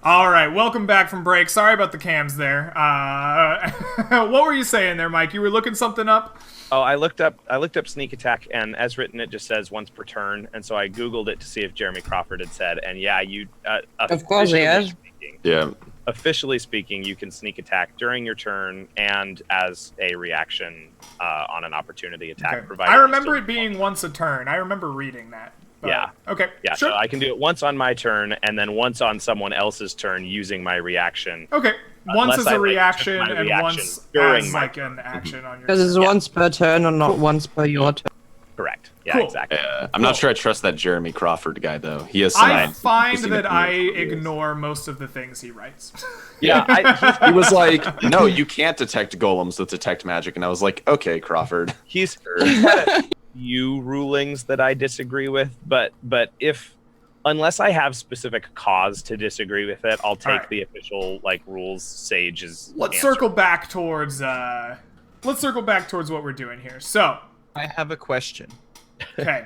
All right, welcome back from break. Sorry about the cams there. What were you saying there, Mike? You were looking something up? Oh, I looked up sneak attack, and as written, it just says once per turn. And so I googled it to see if Jeremy Crawford had said, and yeah, you. Of course he has. Yeah. Officially speaking, you can sneak attack during your turn and as a reaction on an opportunity attack. Okay. I remember it being once a turn. I remember reading that. But, yeah. Okay. Yeah. Sure. So I can do it once on my turn, and then once on someone else's turn using my reaction. Okay. Once Unless as a I, reaction, my and reaction once during as my like an action on your. Because it's once per turn and not once per your turn. Correct. Yeah. Cool. Exactly. I'm not sure I trust that Jeremy Crawford guy though. He has. I find that I ignore most of the things he writes. Yeah. He was like, "No, you can't detect golems with detect magic," and I was like, "Okay, Crawford." He's had a few rulings that I disagree with, but unless I have specific cause to disagree with it, I'll take the official rules sage's Let's answer. circle back towards what we're doing here. So, I have a question. okay.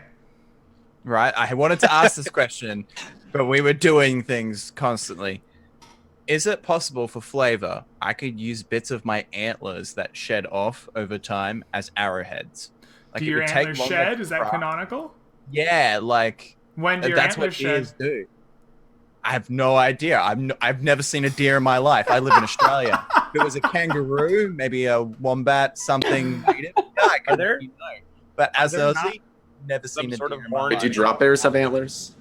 Right? I wanted to ask this question, but we were doing things constantly. Is it possible for flavor I could use bits of my antlers that shed off over time as arrows? Do your antlers shed? Is that canonical? Yeah, like when do your that's antlers what shed? deers do. I have no idea. I've never seen a deer in my life. I live in Australia. If it was a kangaroo, maybe a wombat, something native. Yeah, I could, there? But as there Aussie, never seen a sort deer of in my horn? life. Do drop bears have antlers?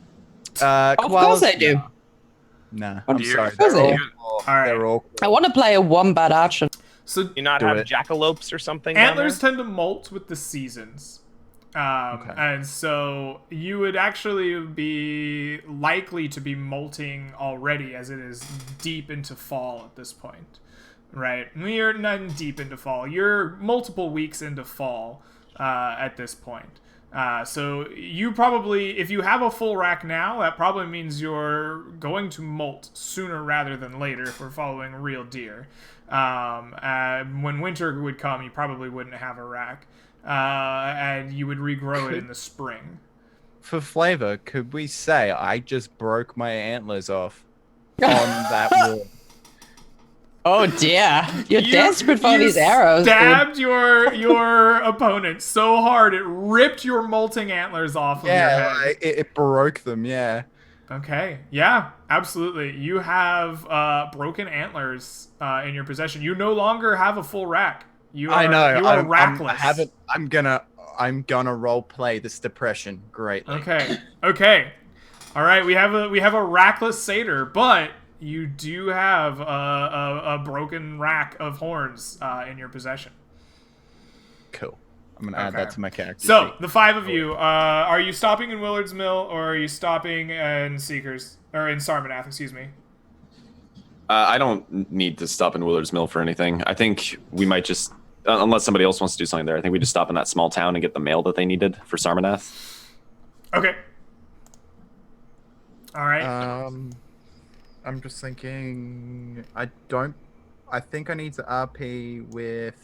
Of course they do. Nah, I'm Deer. sorry. Of course they do. All right. They're all I want to play a wombat archer. So Do you not Do have it. jackalopes or something? down antlers there? tend to molt with the seasons. Okay. And so you would actually be likely to be molting already, as it is deep into fall at this point, right? You're not deep into fall. You're multiple weeks into fall at this point. So you probably, if you have a full rack now, that probably means you're going to molt sooner rather than later if we're following real deer. When winter would come, you probably wouldn't have a rack. And you would regrow it in the spring. For flavor, could we say I just broke my antlers off on that wall? Oh dear. You're You- desperate for you these arrows. dude. Stabbed your opponent so hard it ripped your molting antlers off of your Yeah, head. it broke them. Yeah. Okay. Yeah, absolutely. You have broken antlers in your possession. You no longer have a full rack. You are, I know. You are rackless. I'm gonna role play this depression greatly. Okay. Okay. All right. We have a rackless satyr, but you do have a broken rack of horns in your possession. Cool. I'm gonna add Okay. that to my character So sheet. the five of you, are you stopping in Willard's Mill or are you stopping in Seekers or in Sarmanath? Excuse me. I don't need to stop in Willard's Mill for anything. I think we might just, unless somebody else wants to do something there, I think we just stop in that small town and get the mail that they needed for Sarmanath. Okay. All right. I'm just thinking. I think I need to RP with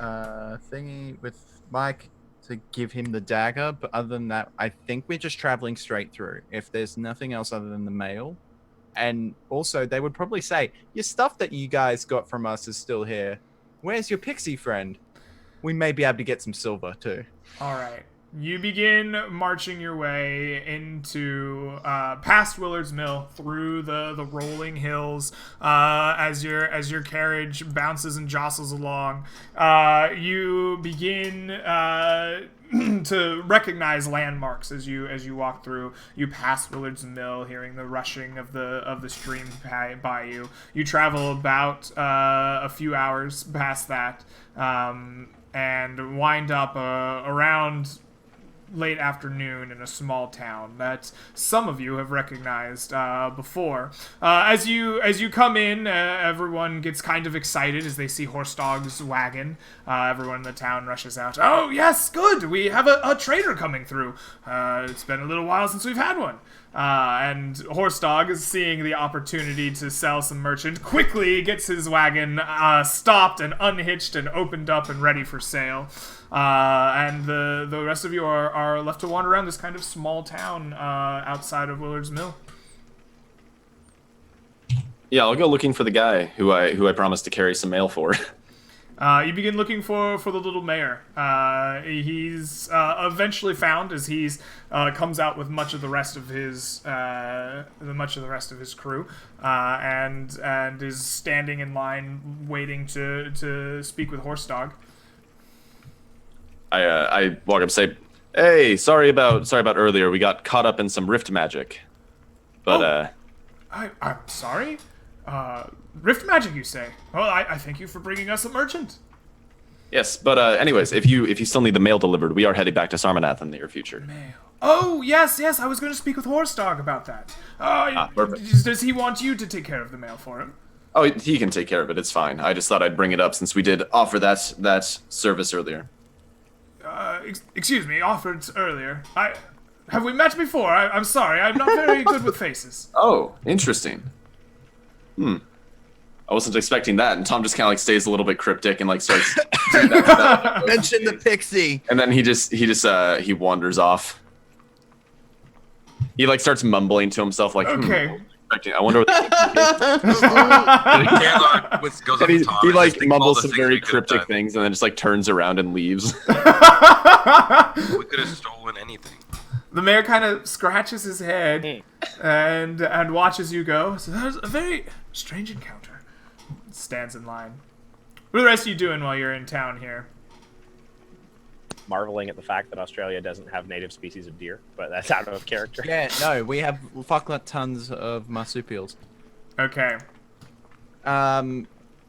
thingy with Mike to give him the dagger. But other than that, I think we're just traveling straight through. If there's nothing else other than the mail, and also they would probably say your stuff that you guys got from us is still here. Where's your pixie friend? We may be able to get some silver too. All right. You begin marching your way into past Willard's Mill through the rolling hills as your carriage bounces and jostles along. You begin to recognize landmarks as you walk through. You pass Willard's Mill, hearing the rushing of the stream by you. You travel about a few hours past that and wind up around late afternoon in a small town that some of you have recognized before. As you come in, everyone gets kind of excited as they see Horsedog's wagon. Everyone in the town rushes out. Oh yes, good. We have a trader coming through. It's been a little while since we've had one. And Horsedog is seeing the opportunity to sell some merchant. Quickly gets his wagon stopped and unhitched and opened up and ready for sale. And the rest of you are left to wander around this kind of small town outside of Willard's Mill. Yeah, I'll go looking for the guy who I promised to carry some mail for. You begin looking for the little mayor. He's eventually found as he's comes out with much of the rest of his crew, and is standing in line waiting to speak with Horsedog. I walk up and say, "Hey, sorry about earlier. We got caught up in some rift magic." But I'm sorry. Rift magic, you say? Well, I thank you for bringing us a merchant. yes, but anyways, if you still need the mail delivered, we are heading back to Sarmanath in the near future. Mail. Oh, yes, I was going to speak with Horsedog about that. Perfect. Does he want you to take care of the mail for him? Oh, he can take care of it. It's fine. I just thought I'd bring it up since we did offer that service earlier. Excuse me, offered earlier. Have we met before? I'm sorry, I'm not very good with faces. Oh, interesting. I wasn't expecting that, and Tom just kind of like stays a little bit cryptic and like starts doing that. Mention the pixie. And then he wanders off. He like starts mumbling to himself like, Okay. I wonder what Goes up he, to Tom he and like says, "Think of all mumbles the some things very we could've cryptic done. things and then just like turns around and leaves. We could have stolen anything." The mayor kind of scratches his head and watches you go. So that was a very strange encounter. Stands in line. What are the rest of you doing while you're in town here? Marveling at the fact that Australia doesn't have native species of deer, but that's out of character. Yeah, no, we have fucklet tons of marsupials. Okay.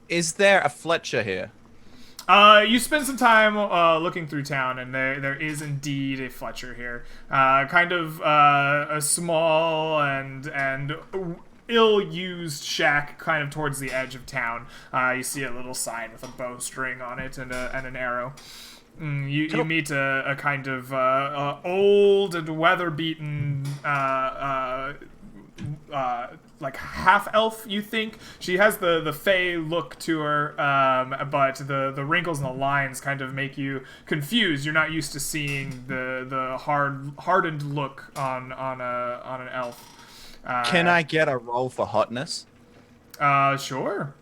Is there a Fletcher here? You spend some time looking through town, and there is indeed a Fletcher here. Kind of a small and ill-used shack, kind of towards the edge of town. You see a little sign with a bowstring on it and an arrow. You meet a kind of old and weather-beaten like half-elf, you think. She has the fey look to her, but the wrinkles and the lines kind of make you confused. You're not used to seeing the hardened look on an elf. Can I get a roll for hotness? Sure.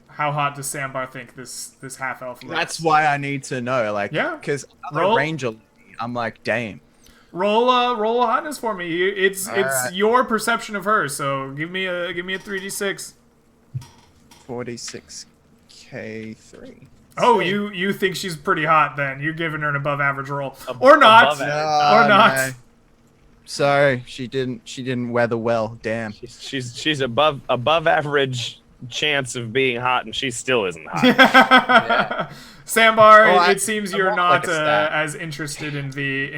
How hot does Sambar think this half-elf looks? That's why I need to know, like, Yeah. because Roll. other ranger, I'm like, damn. Roll a hotness for me. It's right. your perception of her. So give me a 3d6. 46k3. Oh, you think she's pretty hot? Then you're giving her an above average roll, or not, above average. or not. No. Sorry, she didn't weather well. Damn. She's above average chance of being hot, and she still isn't hot. Sambar, Oh, it seems I you're want, not like, a stat. as interested in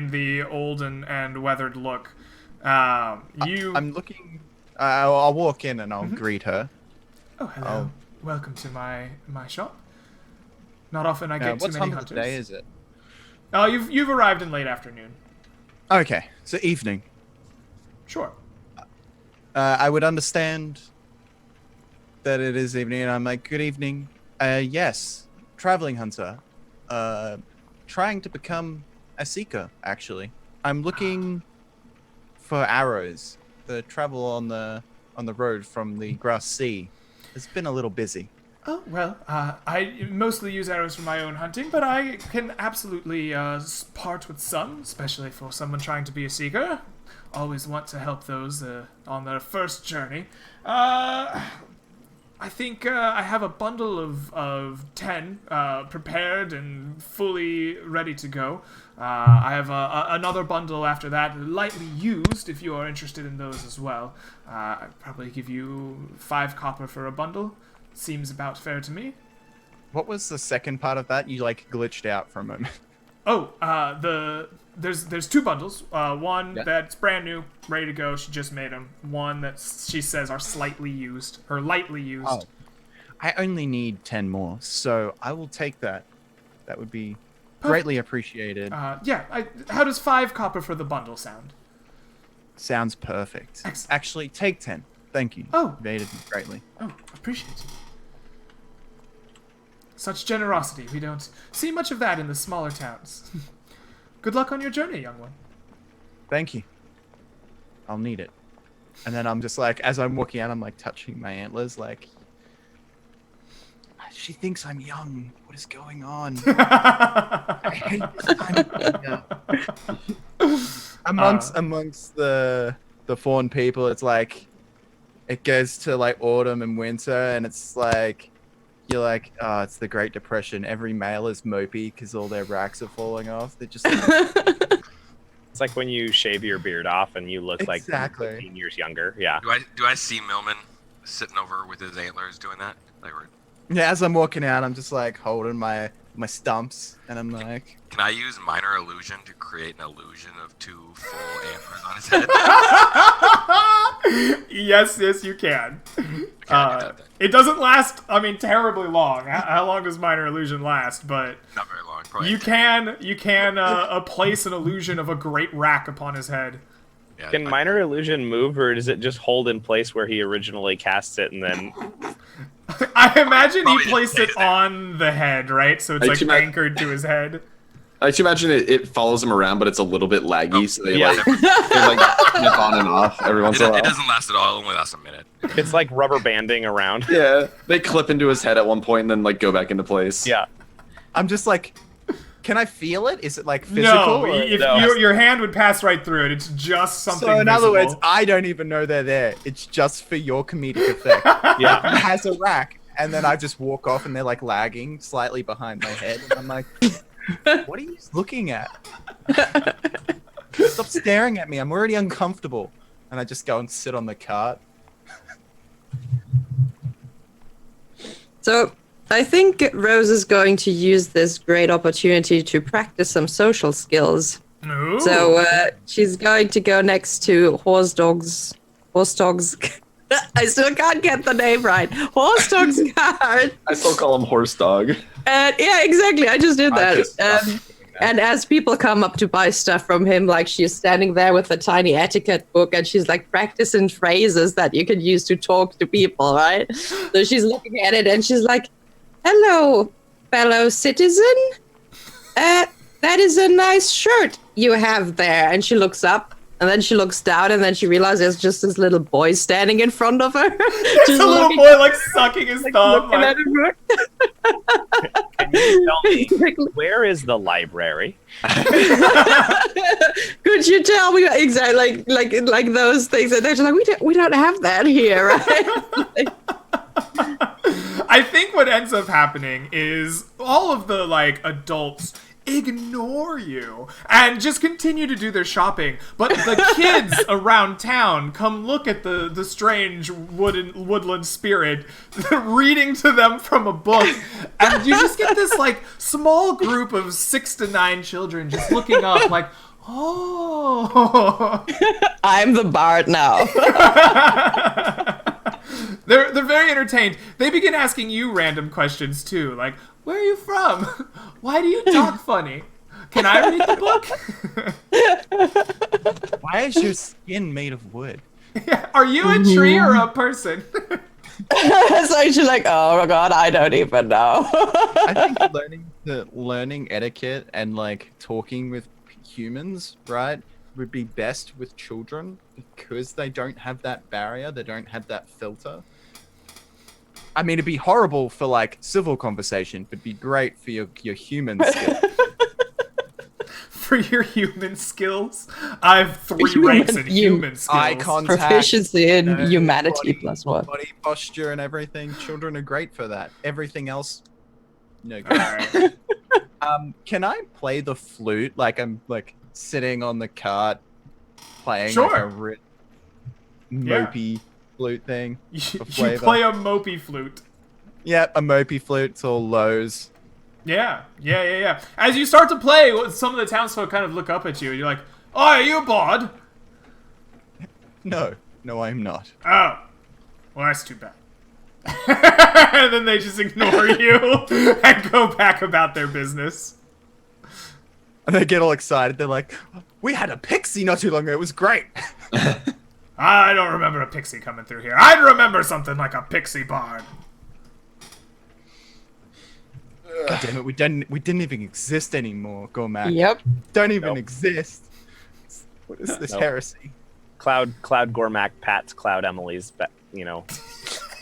the old and weathered look. I'm looking. I'll walk in and I'll greet her. Oh, hello. Welcome to my shop. Not often I get too What many time of hunters. the day is it? Oh, you've arrived in late afternoon. Okay, so evening. Sure. I would understand that it is evening, and I'm like, good evening. Yes, traveling hunter. Trying to become a seeker, actually. I'm looking for arrows. The travel on the road from the Grass Sea has been a little busy. Oh, well, I mostly use arrows for my own hunting, but I can absolutely part with some, especially for someone trying to be a seeker. Always want to help those on their first journey. I think I have a bundle of 10 prepared and fully ready to go. I have another bundle after that, lightly used, if you are interested in those as well. I'd probably give you 5 copper for a bundle. Seems about fair to me. What was the second part of that? You like glitched out for a moment. Oh, there's 2 bundles. One that's brand new, ready to go. She just made them. One that she says are slightly used or lightly used. Oh, I only need 10 more, so I will take that. That would be greatly appreciated. Yeah. How does 5 copper for the bundle sound? Sounds perfect. Excellent. Actually, take 10. Thank you. Oh. You aided me greatly. Oh, appreciate it. Such generosity. We don't see much of that in the smaller towns. Good luck on your journey, young one. Thank you. I'll need it. And then I'm just like, as I'm walking out, I'm like touching my antlers, like, she thinks I'm young. What is going on? I hate this time of year. Amongst the fawn people, it's like, it goes to like autumn and winter, and it's like, you're like, oh, it's the Great Depression. Every male is mopey because all their racks are falling off. They're just like, It's like when you shave your beard off and you look like 15 years younger. Yeah. Do I see Millman sitting over with his antlers doing that? Like, yeah, as I'm walking out, I'm just like holding my stumps, and I'm like, can I use minor illusion to create an illusion of 2 full antlers on his head? Yes, you can. It doesn't last, I mean, terribly long. How long does minor illusion last? But Not very long. Probably you can place an illusion of a great rack upon his head. Yeah, Can minor illusion move, or does it just hold in place where he originally casts it and then? I imagine Probably he placed just it stays there. on the head, right? So it's like anchored to his head. I actually imagine it follows him around, but it's a little bit laggy, so they Yeah. like snip on and off every once in a It while. doesn't last at all. It only lasts a minute. It's like rubber banding around. Yeah, they clip into his head at one point and then like go back into place. Yeah. I'm just like, can I feel it? Is it like physical? No, or- if No. your hand would pass right through it. It's just something So in other words, visible. I don't even know they're there. It's just for your comedic effect. Yeah. It has a rack, and then I just walk off, and they're like lagging slightly behind my head, and I'm like, what are you looking at? Stop staring at me. I'm already uncomfortable. And I just go and sit on the cart. So I think Rose is going to use this great opportunity to practice some social skills. Ooh. So she's going to go next to Horse Dogs. I still can't get the name right. Horse Dog's card. I still call him horse dog. Yeah, exactly. I just did I that. just stopped doing that. And as people come up to buy stuff from him, like she's standing there with a tiny etiquette book and she's like practicing phrases that you can use to talk to people, right? So she's looking at it and she's like, "Hello, fellow citizen. That is a nice shirt you have there." And she looks up and then she looks down and then she realizes there's just this little boy standing in front of her. Just a little boy like sucking his thumb. looking Like, at her. Can you tell me where is the library? Could you tell me exactly like those things? And they're just like, we don't have that here, right? I think what ends up happening is all of the like adults ignore you and just continue to do their shopping, but the kids around town come look at the strange woodland spirit reading to them from a book, and you just get this like small group of 6 to 9 children just looking up like, oh. I'm the bard now. They're very entertained. They begin asking you random questions too, like, "Where are you from? Why do you talk funny? Can I read the book? Why is your skin made of wood? Are you a tree or a person?" So she's like, "Oh god, I don't even know." I think learning etiquette and like talking with humans, right, would be best with children because they don't have that barrier, they don't have that filter. I mean, it'd be horrible for like civil conversation, but it'd be great for your human skills. For your human skills, I have 3 ranks in human skills. Eye contact, Proficiency in humanity body- +1. body posture and everything. Children are great for that. Everything else, no good. Alright. Can I play the flute? Like I'm like sitting on the cart playing Sure. like a mopey flute thing. You flavor. play a mopey flute. Yep, a mopey flute. It's all lows. Yeah. As you start to play, some of the townsfolk kind of look up at you, and you're like, "Oh, are you bored?" No, I'm not. Oh. Well, that's too bad. And then they just ignore you and go back about their business. And they get all excited. They're like, "We had a pixie not too long ago. It was great." I don't remember a pixie coming through here. I'd remember something like a pixie bard. God damn it, we didn't even exist anymore, Gormac. Yep. Don't even Nope. exist. What is this Nope. heresy? Cloud Gormac pats Cloud Emily's,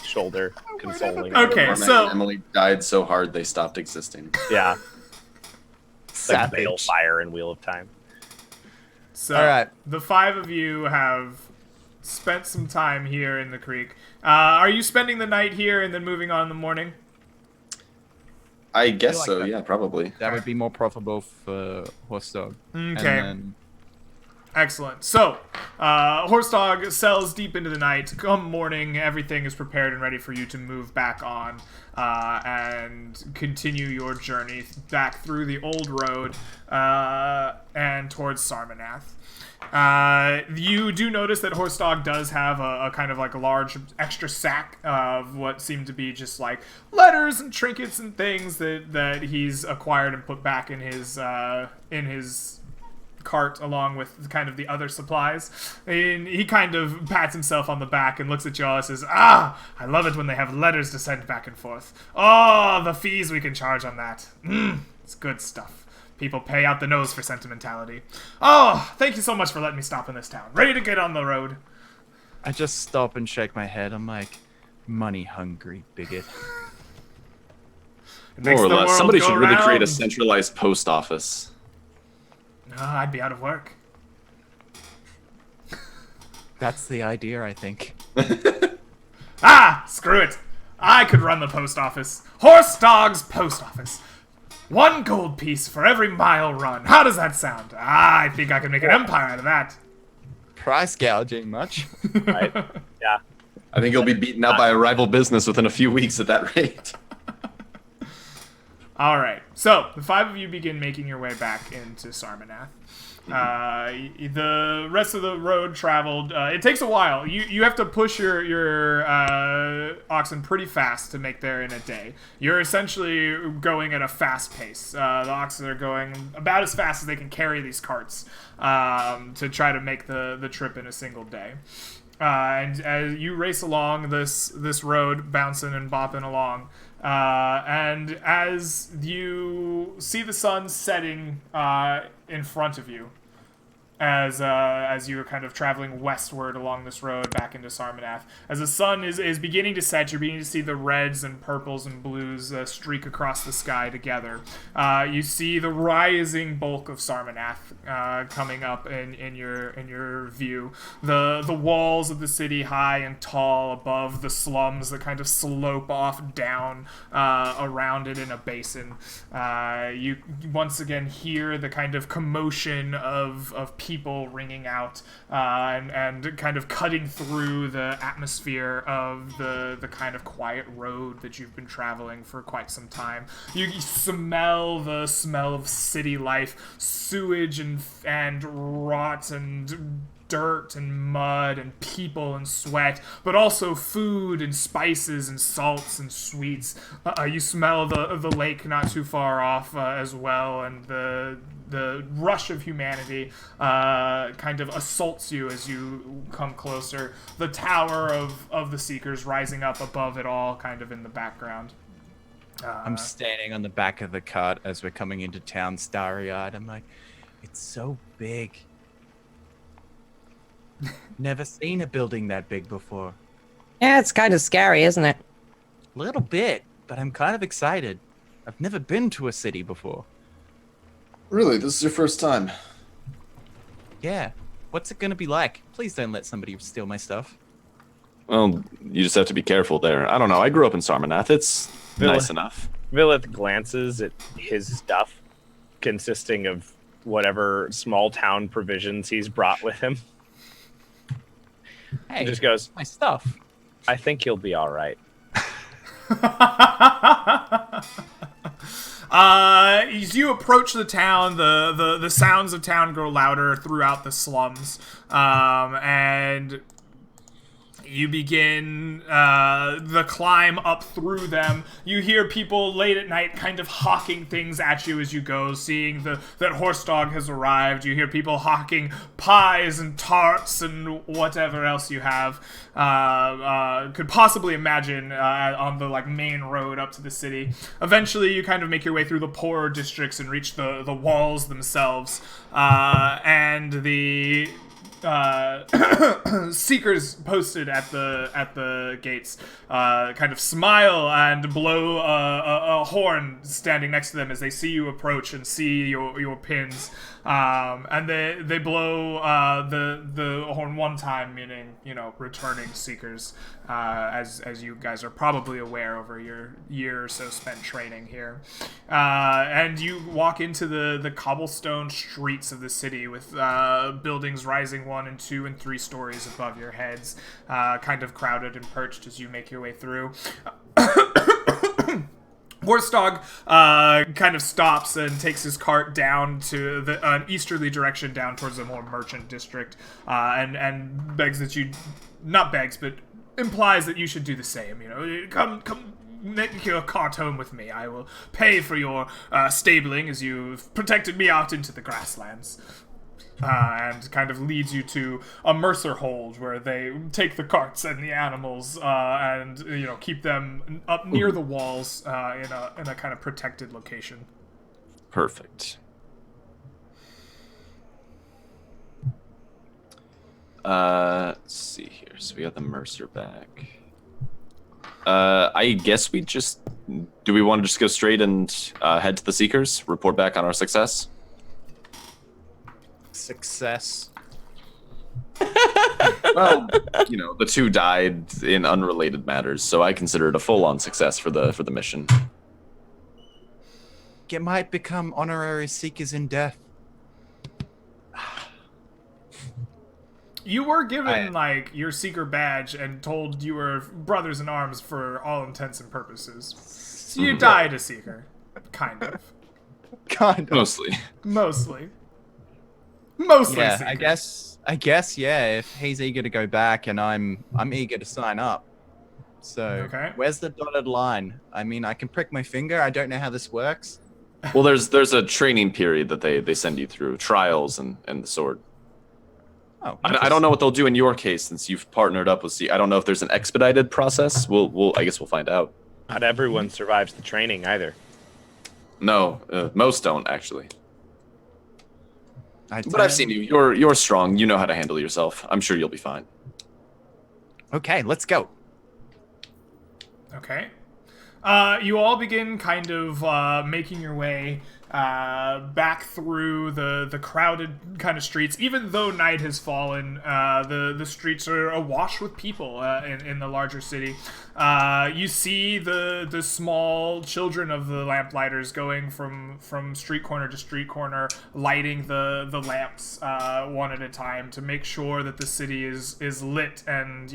shoulder, consoling. Okay, Cormac so and Emily died so hard they stopped existing. Yeah. Like Savage. Balefire and Wheel of Time. So All right. the 5 of you have spent some time here in the creek. Are you spending the night here and then moving on in the morning? I guess like so. that. Yeah, probably. That would be more profitable for Horse Dog. And Okay. then Excellent. So, Horse Dog sells deep into the night. Come morning, everything is prepared and ready for you to move back on and continue your journey back through the old road and towards Sarmanath. You do notice that Horse Dog does have a kind of like a large extra sack of what seem to be just like letters and trinkets and things that he's acquired and put back in his cart along with kind of the other supplies. And he kind of pats himself on the back and looks at you all and says, I love it when they have letters to send back and forth. Oh, the fees we can charge on that. It's good stuff. People pay out the nose for sentimentality. Oh, thank you so much for letting me stop in this town. Ready to get on the road. I just stop and shake my head. I'm like, money hungry bigot. Makes More or the less. world Somebody go should really create a round. centralized post office. I'd be out of work. That's the idea, I think. Screw it. I could run the post office. Horse Dog's post office. 1 gold piece for every mile run. How does that sound? I think I can make an empire out of that. Price gouging much? Right? Yeah. I think you'll be beaten out by a rival business within a few weeks at that rate. All right. So the 5 of you begin making your way back into Sarmanath. The rest of the road traveled. It takes a while. You have to push your oxen pretty fast to make there in a day. You're essentially going at a fast pace. The oxen are going about as fast as they can carry these carts to try to make the trip in a single day. And as you race along this road, bouncing and bopping along, and as you see the sun setting in front of you, as you're kind of traveling westward along this road back into Sarmanath, as the sun is beginning to set, you're beginning to see the reds and purples and blues streak across the sky together. You see the rising bulk of Sarmanath coming up in your view. The walls of the city high and tall above the slums that kind of slope off down around it in a basin. You once again hear the kind of commotion of people ringing out and kind of cutting through the atmosphere of the kind of quiet road that you've been traveling for quite some time. You smell the smell of city life, sewage and rot and dirt and mud and people and sweat, but also food and spices and salts and sweets. You smell the lake not too far off as well, and the rush of humanity kind of assaults you as you come closer. The tower of the Seekers rising up above it all, kind of in the background. I'm standing on the back of the cart as we're coming into town, starry-eyed. I'm like, it's so big. Never seen a building that big before. Yeah, it's kind of scary, isn't it? A little bit, but I'm kind of excited. I've never been to a city before. Really? This is your first time? Yeah. What's it gonna be like? Please don't let somebody steal my stuff. Well, you just have to be careful there. I don't know. I grew up in Sarmanath. It's nice enough. Villith glances at his stuff, consisting of whatever small town provisions he's brought with him. Hey, He just goes, my stuff. I think you'll be all right. As you approach the town, the sounds of town grow louder throughout the slums, and you begin the climb up through them. You hear people late at night kind of hawking things at you as you go, seeing that Horse Dog has arrived. You hear people hawking pies and tarts and whatever else you have could possibly imagine on the main road up to the city. Eventually, you kind of make your way through the poorer districts and reach the walls themselves, and the seekers posted at the gates kind of smile and blow a horn standing next to them as they see you approach and see your pins. And they blow the horn one time, meaning returning seekers, as you guys are probably aware over your year or so spent training here. And you walk into the cobblestone streets of the city with buildings rising 1 and 2 and 3 stories above your heads, kind of crowded and perched as you make your way through. Horsedog kind of stops and takes his cart down to an easterly direction down towards a more merchant district, and begs that you, not begs, but implies that you should do the same. Come make your cart home with me. I will pay for your stabling as you've protected me out into the grasslands. And kind of leads you to a mercer hold where they take the carts and the animals and keep them up near the walls in a kind of protected location. Perfect. Let's see here. So we got the mercer back. I guess do we want to just go straight and head to the Seekers, report back on our success? Success. Well, the 2 died in unrelated matters, so I consider it a full-on success for the mission. You might become honorary seekers in death. You were given your seeker badge and told you were brothers in arms for all intents and purposes. So you died a seeker, kind of. Kind of. Mostly. Yeah, seekers. I guess, yeah. If he's eager to go back and I'm eager to sign up. So, okay. Where's the dotted line? I mean, I can prick my finger. I don't know how this works. Well, there's a training period that they send you through, trials and the sword. Oh, I don't know what they'll do in your case since you've partnered up with I don't know if there's an expedited process. I guess we'll find out. Not everyone survives the training either. No, most don't actually. But I've seen you. You're strong. You know how to handle yourself. I'm sure you'll be fine. Okay, let's go. Okay. You all begin kind of making your way back through the crowded kind of streets. Even though night has fallen, the streets are awash with people in the larger city. You see the small children of the lamplighters going from street corner to street corner, lighting the lamps one at a time to make sure that the city is lit and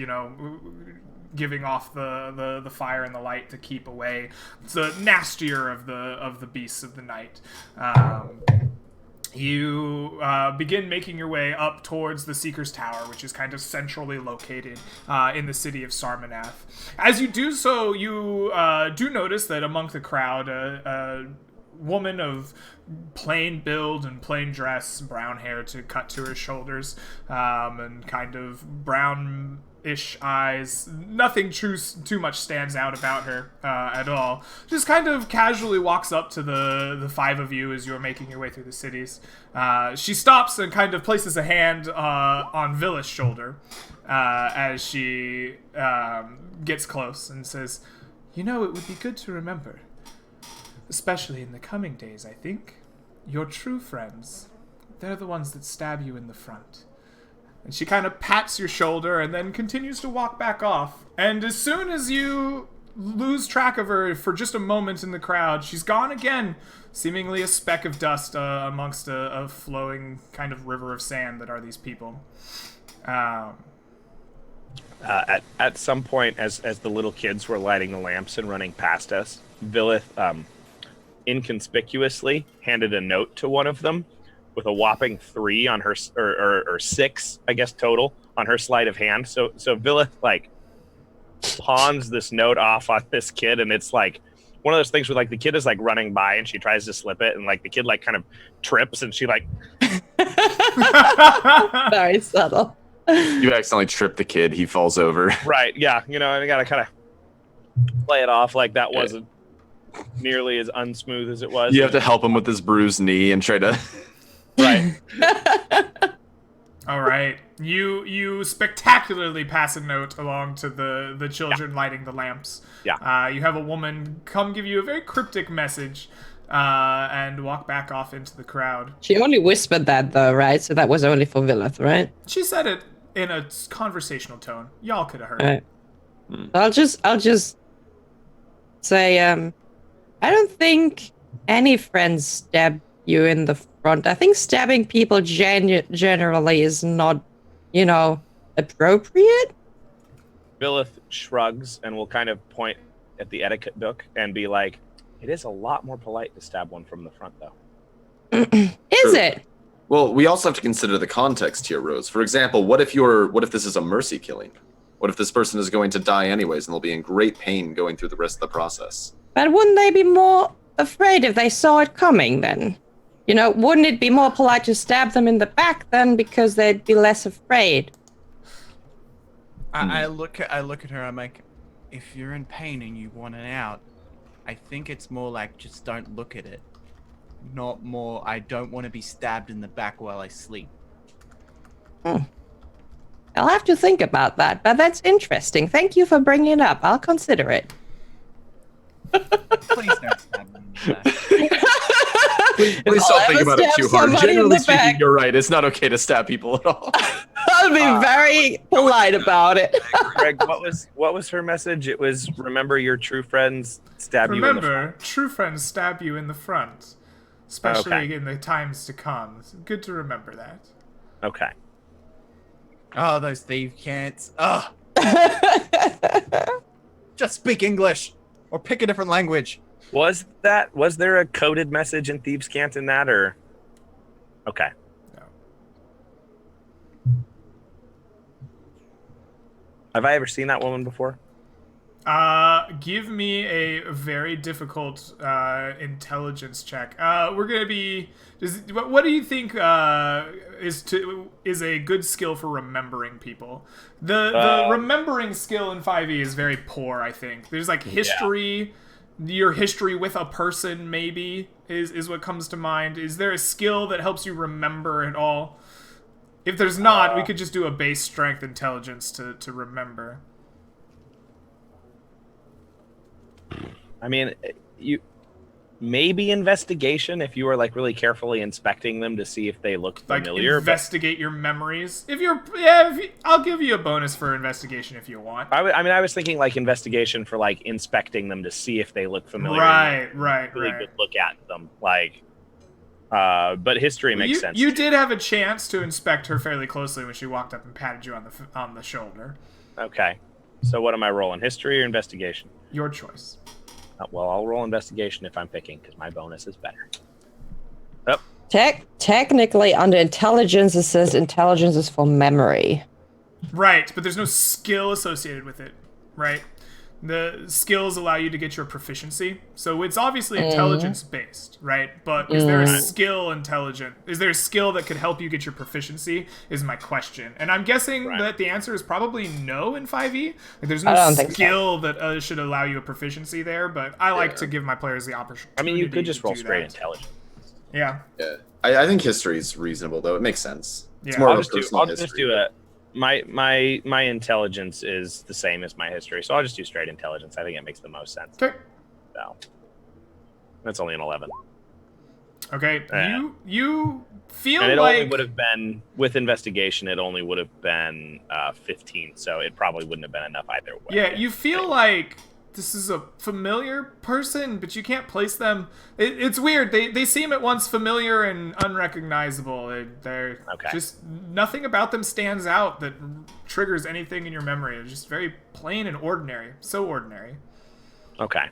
giving off the fire and the light to keep away the nastier of the beasts of the night. You begin making your way up towards the Seeker's Tower, which is kind of centrally located in the city of Sarmanath. As you do so, you do notice that among the crowd, a woman of plain build and plain dress, brown hair to cut to her shoulders, and kind of brown-ish eyes. Nothing too much stands out about her at all. Just kind of casually walks up to the 5 of you as you're making your way through the cities. She stops and kind of places a hand on Villa's shoulder as she gets close and says, it would be good to remember, especially in the coming days, I think, your true friends, they're the ones that stab you in the front. And she kind of pats your shoulder and then continues to walk back off. And as soon as you lose track of her for just a moment in the crowd, she's gone again, seemingly a speck of dust amongst a flowing kind of river of sand that are these people. At some point, as the little kids were lighting the lamps and running past us, Villith inconspicuously handed a note to one of them with a whopping 3 on her, or 6, I guess, total on her sleight of hand. So Villith pawns this note off on this kid, and it's one of those things where the kid is running by and she tries to slip it, and the kid kind of trips and she Very subtle. You accidentally trip the kid, he falls over. Right, yeah, and you gotta kind of play it off like that wasn't nearly as unsmooth as it was. You have to help him with his bruised knee and try to... Right. All right. You spectacularly pass a note along to the children lighting the lamps. Yeah. You have a woman come give you a very cryptic message, and walk back off into the crowd. She only whispered that though, right? So that was only for Willard, right? She said it in a conversational tone. Y'all could have heard All it. right. I'll just say, I don't think any friends stab you in the front. I think stabbing people generally is not, appropriate. Billith shrugs and will kind of point at the etiquette book and be like, it is a lot more polite to stab one from the front, though. Is it? Well, we also have to consider the context here, Rose. For example, what if this is a mercy killing? What if this person is going to die anyways and they'll be in great pain going through the rest of the process? But wouldn't they be more afraid if they saw it coming then? Wouldn't it be more polite to stab them in the back then because they'd be less afraid? I look at her. I'm like, if you're in pain and you want it out, I think it's more like just don't look at it. Not more. I don't want to be stabbed in the back while I sleep. I'll have to think about that, but that's interesting. Thank you for bringing it up. I'll consider it. Please don't stab me in the back. Please don't think about it too hard. somebody in Generally the back. speaking, you're right. It's not okay to stab people at all. I'll be very polite about it. Greg, what was her message? It was, remember your true friends stab you in the front. Remember, true friends stab you in the front, especially Okay. in the times to come. It's good to remember that. Okay. Oh, those thief cats. Ugh. Just speak English or pick a different language. Was there a coded message in Thieves' Cant in that, or? Okay. No. Have I ever seen that woman before? Give me a very difficult intelligence check. We're gonna be. What do you think is a good skill for remembering people? The remembering skill in 5e is very poor. I think there's like history. Your history with a person maybe is what comes to mind. Is there a skill that helps you remember it all? If there's not, we could just do a base strength intelligence to remember. I mean, you maybe investigation if you were like really carefully inspecting them to see if they look familiar. Like investigate your memories. I'll give you a bonus for investigation if you want. I was thinking like investigation for like inspecting them to see if they look familiar. Right. Really good look at them, like. But history makes sense. You did have a chance to inspect her fairly closely when she walked up and patted you on the shoulder. Okay. So what am I rolling? History or investigation? Your choice. Well, I'll roll investigation if I'm picking because my bonus is better. Technically, under intelligence, it says intelligence is for memory. Right, but there's no skill associated with it, right? The skills allow you to get your proficiency, so it's obviously intelligence-based, right? But is there a skill Is there a skill that could help you get your proficiency? Is my question, and I'm guessing that the answer is probably no in 5e. Like, there's no skill that should allow you a proficiency there. But I like to give my players the opportunity. I mean, you could just roll do straight that. intelligence. Yeah. Yeah, I think history is reasonable though. It makes sense. It's Yeah. more I'll of a personal I'll history. just do it. My intelligence is the same as my history, so I'll just do straight intelligence. I think it makes the most sense. Okay. So that's only an 11. Okay. Yeah. You feel And it like only would have been, with investigation, it only would have been 15, so it probably wouldn't have been enough either way. Yeah, you feel like this is a familiar person, but you can't place them. It's weird. They seem at once familiar and unrecognizable. They're Okay. just, nothing about them stands out that triggers anything in your memory. They're just very plain and ordinary. So ordinary. Okay.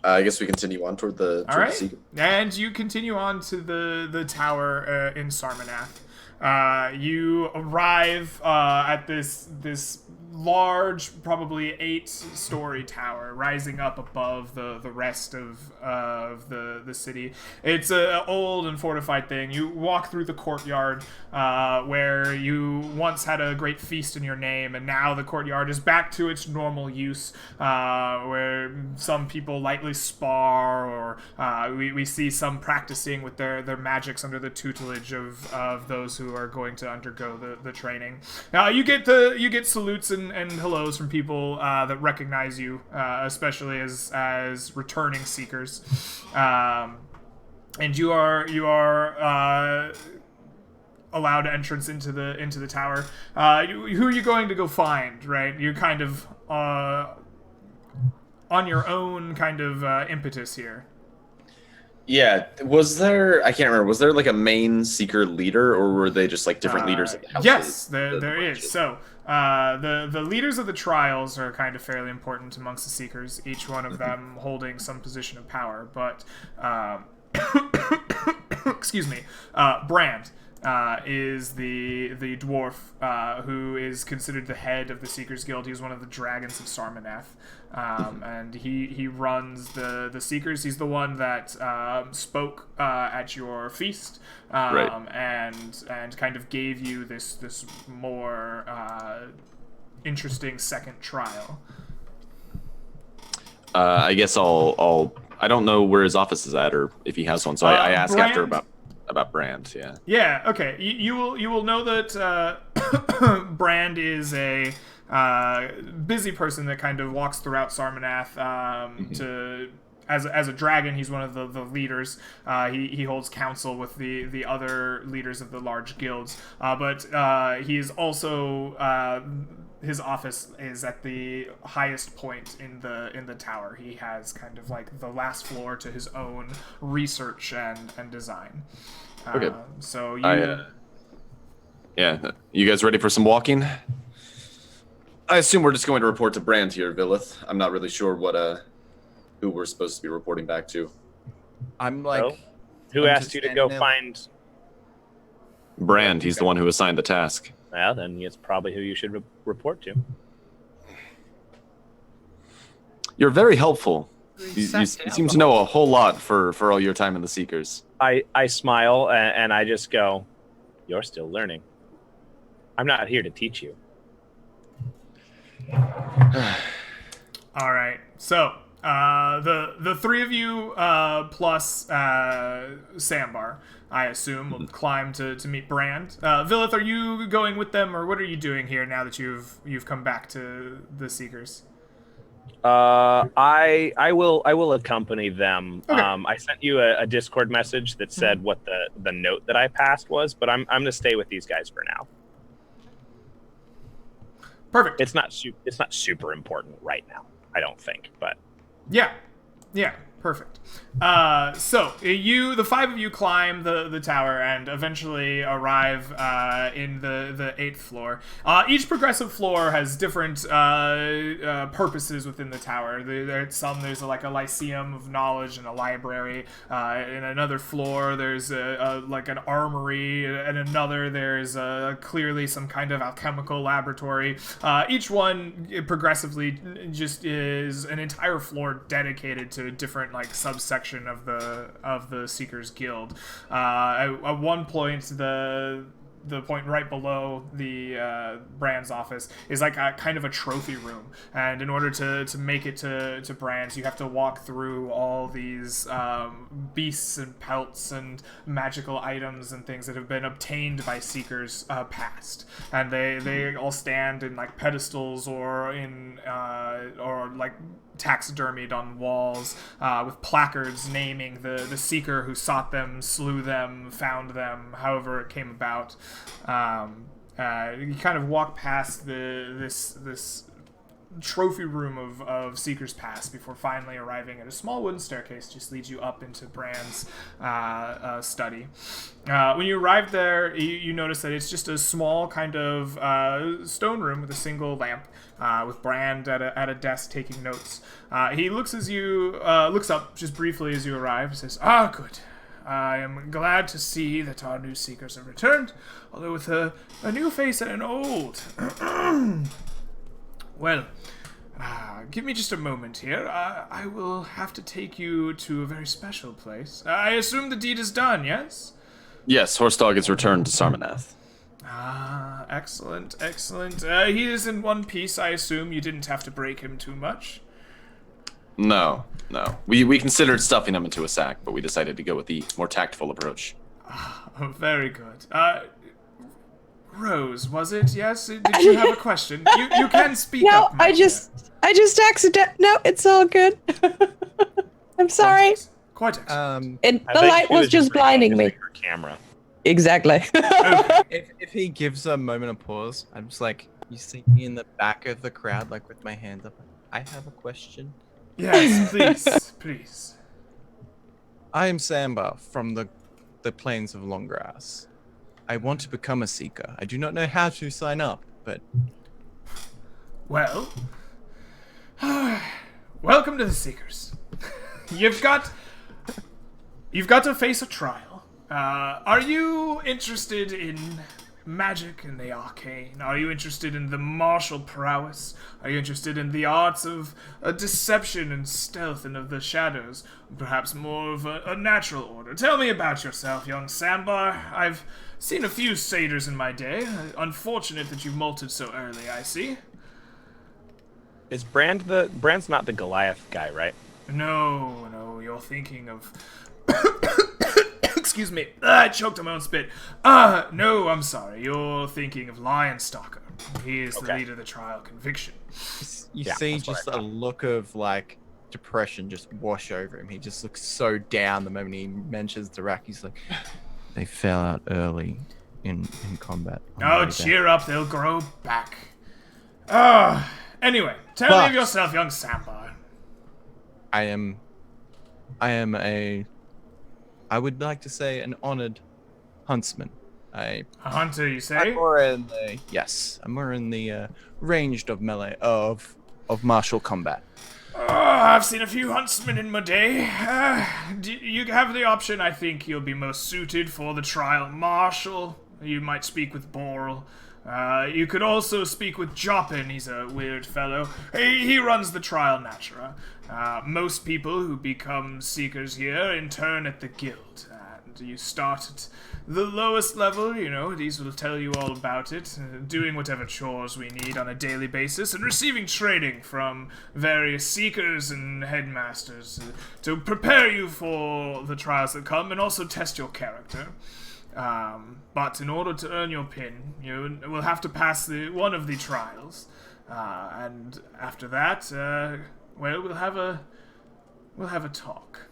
I guess we continue on toward the All right, secret. and you continue on to the tower in Sarmanath. You arrive at this large, probably 8-story tower rising up above the rest of the city. It's an old and fortified thing. You walk through the courtyard where you once had a great feast in your name, and now the courtyard is back to its normal use, where some people lightly spar, or we see some practicing with their magics under the tutelage of those who are going to undergo the training. Now you get salutes and hellos from people that recognize you, especially as returning seekers, and you are allowed entrance into the tower. Who are you going to go find? Right, you're kind of on your own kind of impetus here. Yeah, was there? I can't remember. Was there like a main seeker leader, or were they just like different leaders of the houses? Yes, there is. So the leaders of the trials are kind of fairly important amongst the seekers. Each one of them holding some position of power. But excuse me, Brand is the dwarf who is considered the head of the Seekers Guild. He's one of the dragons of Sarmanath, and he runs the Seekers. He's the one that spoke at your feast, and kind of gave you this more interesting second trial. I guess I don't know where his office is at, or if he has one. So I asked Brand? after about Brand. Yeah. Yeah. Okay. You will know that Brand is a busy person that kind of walks throughout Sarmanath. As a dragon, he's one of the leaders. He holds council with the other leaders of the large guilds. But he is also his office is at the highest point in the tower. He has kind of like the last floor to his own research and design. Okay. So you. Yeah. You guys ready for some walking? I assume we're just going to report to Brand here, Villith. I'm not really sure who we're supposed to be reporting back to. I'm like. So, who asked you to go find Brand? He's the one who assigned the task. Well, then it's probably who you should report to. You're very helpful. You seem to know a whole lot for all your time in the Seekers. I smile and I just go, "You're still learning. I'm not here to teach you." All right. So the three of you plus Sambar, I assume, will climb to meet Brand. Villith, are you going with them, or what are you doing here now that you've come back to the Seekers? I will accompany them. Okay. I sent you a Discord message that said what the note that I passed was, but I'm gonna stay with these guys for now. Perfect. It's not super important right now, I don't think, but Yeah, perfect. So the five of you climb the tower and eventually arrive in the 8th floor. Each progressive floor has different purposes within the tower. There's like a lyceum of knowledge and a library. In another floor, there's like an armory. In another, there's clearly some kind of alchemical laboratory. Each one progressively just is an entire floor dedicated to a different like subsection of the Seekers Guild. At one point, the point right below the Brand's office is like a kind of a trophy room, and in order to make it to Brand's, you have to walk through all these beasts and pelts and magical items and things that have been obtained by Seekers past, and they all stand in like pedestals or in or like taxidermied on walls with placards naming the seeker who sought them, slew them, found them, however it came about. You kind of walk past this trophy room of Seeker's Pass before finally arriving at a small wooden staircase just leads you up into Brand's study. When you arrive there, you notice that it's just a small kind of stone room with a single lamp, with Brand at a desk taking notes. He looks up just briefly as you arrive and says, "Ah, good. I am glad to see that our new seekers have returned, although with a new face and an old. Well, give me just a moment here. I will have to take you to a very special place. I assume the deed is done, yes? Yes, Horsedog is returned to Sarmanath. Excellent, excellent. He is in one piece, I assume. You didn't have to break him too much. No. We considered stuffing him into a sack, but we decided to go with the more tactful approach. Oh, very good. Rose, was it? Yes? Did you have a question? You can speak No, up. my I just No, it's all good. I'm sorry. dear. Quite excellent. And I the think light she was just blinding me. refocusing her camera. Exactly. If he gives a moment of pause, I'm just like, you see me in the back of the crowd, like with my hand up. I have a question. Yes, please, please. I am Samba from the plains of Longgrass. I want to become a seeker. I do not know how to sign up, but Well, welcome to the Seekers. You've got to face a trial. Are you interested in magic and the arcane? Are you interested in the martial prowess? Are you interested in the arts of deception and stealth and of the shadows? Perhaps more of a natural order. Tell me about yourself, young Sambar. I've seen a few satyrs in my day. Unfortunate that you molted so early, I see. Is Brand's not the Goliath guy, right? No, you're thinking of... Excuse me, I choked on my own spit. No, I'm sorry, you're thinking of Lionstalker. He is the leader of the trial conviction. you Yeah, see that's what I just a thought. look of like depression just wash over him. He just looks so down the moment he mentions Dirac. He's like, they fell out early in combat. Oh, cheer up, they'll grow back. Anyway, tell me But- of yourself, young Sambar. I am I would like to say an honored huntsman. A hunter, you I'm say? more in the I'm more in the ranged of melee of martial combat. I've seen a few huntsmen in my day. You have the option. I think you'll be most suited for the trial marshal. You might speak with Boral. You could also speak with Joppin. He's a weird fellow. He runs the trial natura. Most people who become seekers here intern at the guild. And you start at the lowest level, these will tell you all about it, doing whatever chores we need on a daily basis, and receiving training from various seekers and headmasters to prepare you for the trials that come and also test your character. But in order to earn your pin, you will have to pass one of the trials, and after that, we'll have a talk.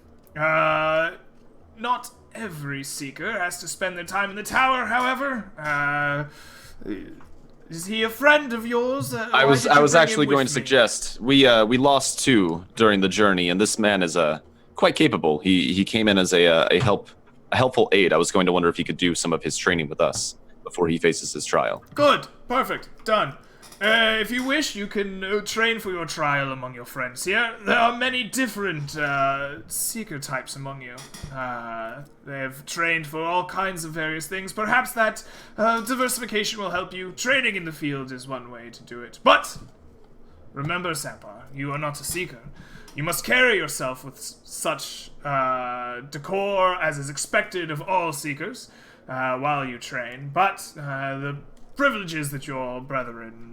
Not every seeker has to spend their time in the tower, however. Is he a friend of yours? I was actually going to suggest we lost 2 during the journey, and this man is quite capable. He came in as a helpful aid. I was going to wonder if he could do some of his training with us before he faces his trial. Good. Perfect. Done. If you wish, you can train for your trial among your friends here. There are many different seeker types among you. They have trained for all kinds of various things. Perhaps that diversification will help you. Training in the field is one way to do it. But remember, Sampar, you are not a seeker. You must carry yourself with such decor as is expected of all seekers while you train. But the privileges that your brethren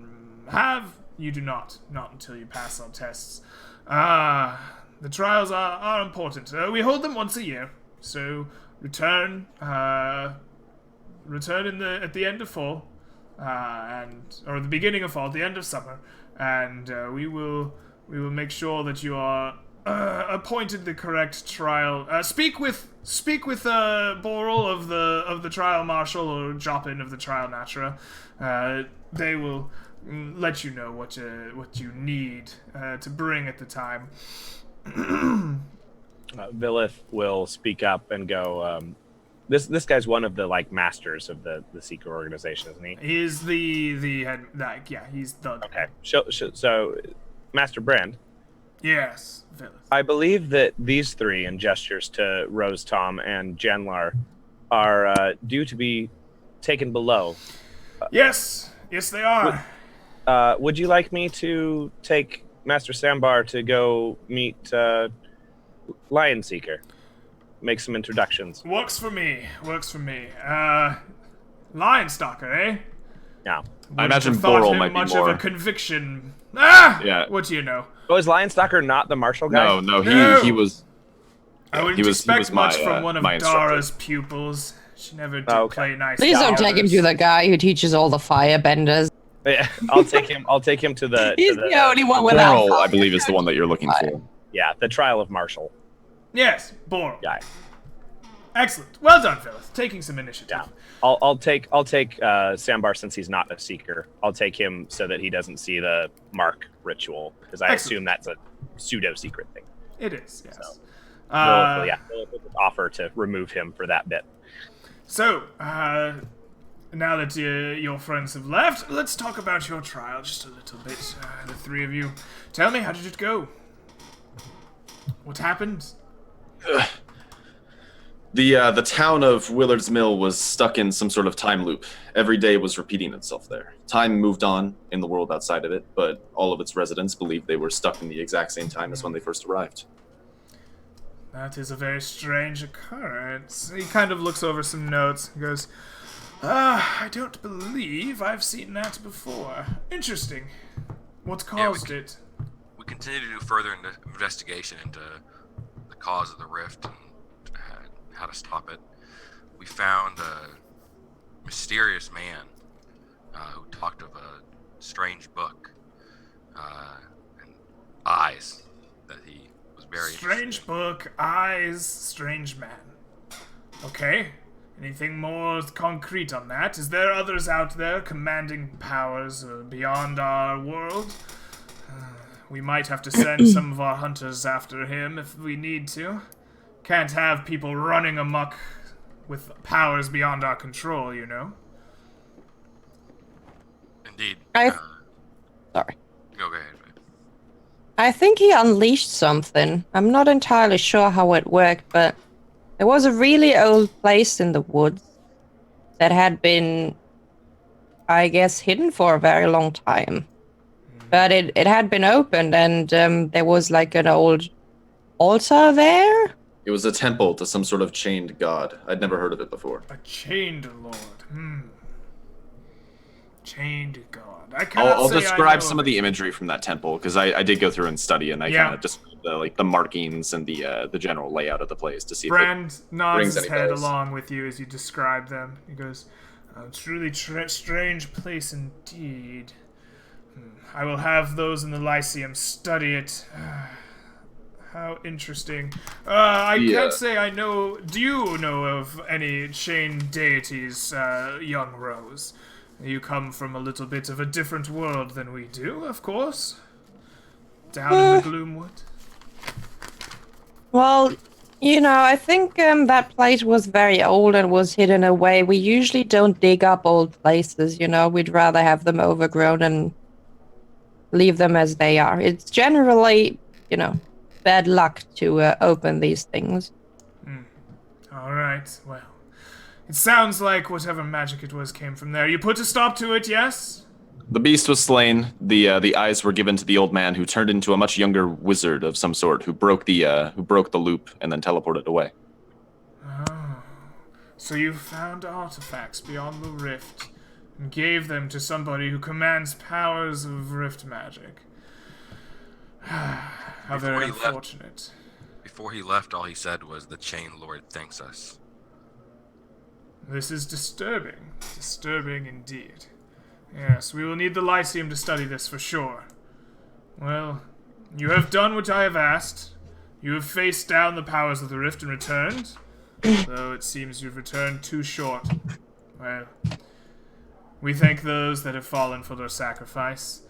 have, you do not until you pass our tests. The trials are important. We hold them once a year, so return at the end of fall, or the beginning of fall, the end of summer, and we will make sure that you are appointed the correct trial. Speak with Boral of the trial marshal or Joppin of the trial natura. They will let you know what you need to bring at the time. Villith will speak up and go, this guy's one of the masters of the Seeker organization, isn't he? He's the head. He's the. Okay. So Master Brand, Yes, Phyllis. I believe that these three, and gestures to Rose, Tom, and Janlar, are due to be taken below. Yes, they are. Would you like me to take Master Sambar to go meet Lion Seeker? Make some introductions. Works for me. Lion Stalker, eh? Yeah. I imagine Wouldn't have thought Boral him might be much more. of a conviction. Ah! Yeah. What do you know? Oh, is Lion Stalker not the martial guy? No, No. he was. I wouldn't he was expect much my, from one of my instructor. Dara's pupils. She never did Okay. play nice. Please don't take him to the guy who teaches all the firebenders. Yeah, I'll take him. I'll take him to the. He's to the the only one without Boral, I fire. believe, is the one that you're looking for. Yeah, the trial of Marshall Yes, Boral. guy. Excellent. Well done, Phyllis. Taking some initiative. Yeah. I'll take Sambar since he's not a seeker. I'll take him so that he doesn't see the mark ritual because I Excellent. assume that's a pseudo secret thing. It is, yes. So, we'll offer to remove him for that bit. So, now that your friends have left, let's talk about your trial just a little bit. The three of you. Tell me, how did it go? What happened? The town of Willard's Mill was stuck in some sort of time loop. Every day was repeating itself there. Time moved on in the world outside of it, but all of its residents believed they were stuck in the exact same time as when they first arrived. That is a very strange occurrence. He kind of looks over some notes and goes, I don't believe I've seen that before. Interesting. What caused it? We continue to do further investigation into the cause of the rift and how to stop it. We found a mysterious man who talked of a strange book and eyes that he was very Strange book, eyes, strange man. Okay. Anything more concrete on that? Is there others out there commanding powers beyond our world? We might have to send some of our hunters after him if we need to. Can't have people running amok with powers beyond our control, you know? Indeed. Sorry. Go ahead. I think he unleashed something. I'm not entirely sure how it worked, but there was a really old place in the woods that had been, I guess, hidden for a very long time. But it had been opened, and there was like an old altar there. It was a temple to some sort of chained god. I'd never heard of it before. A chained lord. Chained god. I cannot I'll say I describe know some of the imagery from that temple because I did go through and study, and I Yeah. kind of just the markings and the general layout of the place to see if Brand nods rings his any head bells. along with you as you describe them. He goes, truly strange place indeed. I will have those in the Lyceum study it. How interesting. I can't say I know... Do you know of any chained deities, young Rose? You come from a little bit of a different world than we do, of course. Down in the Gloomwood. Well, you know, I think that place was very old and was hidden away. We usually don't dig up old places, you know. We'd rather have them overgrown and leave them as they are. It's generally, you know, bad luck to open these things. All right, well. It sounds like whatever magic it was came from there. You put a stop to it, yes? The beast was slain. The eyes were given to the old man, who turned into a much younger wizard of some sort, who broke the loop and then teleported away. Oh. So you found artifacts beyond the rift and gave them to somebody who commands powers of rift magic. How very Before he left- unfortunate. Before he left, all he said was, "The Chain Lord thanks us." This is disturbing. Disturbing indeed. Yes, we will need the Lyceum to study this for sure. Well, you have done what I have asked. You have faced down the powers of the rift and returned. Though it seems you've returned too short. Well, we thank those that have fallen for their sacrifice.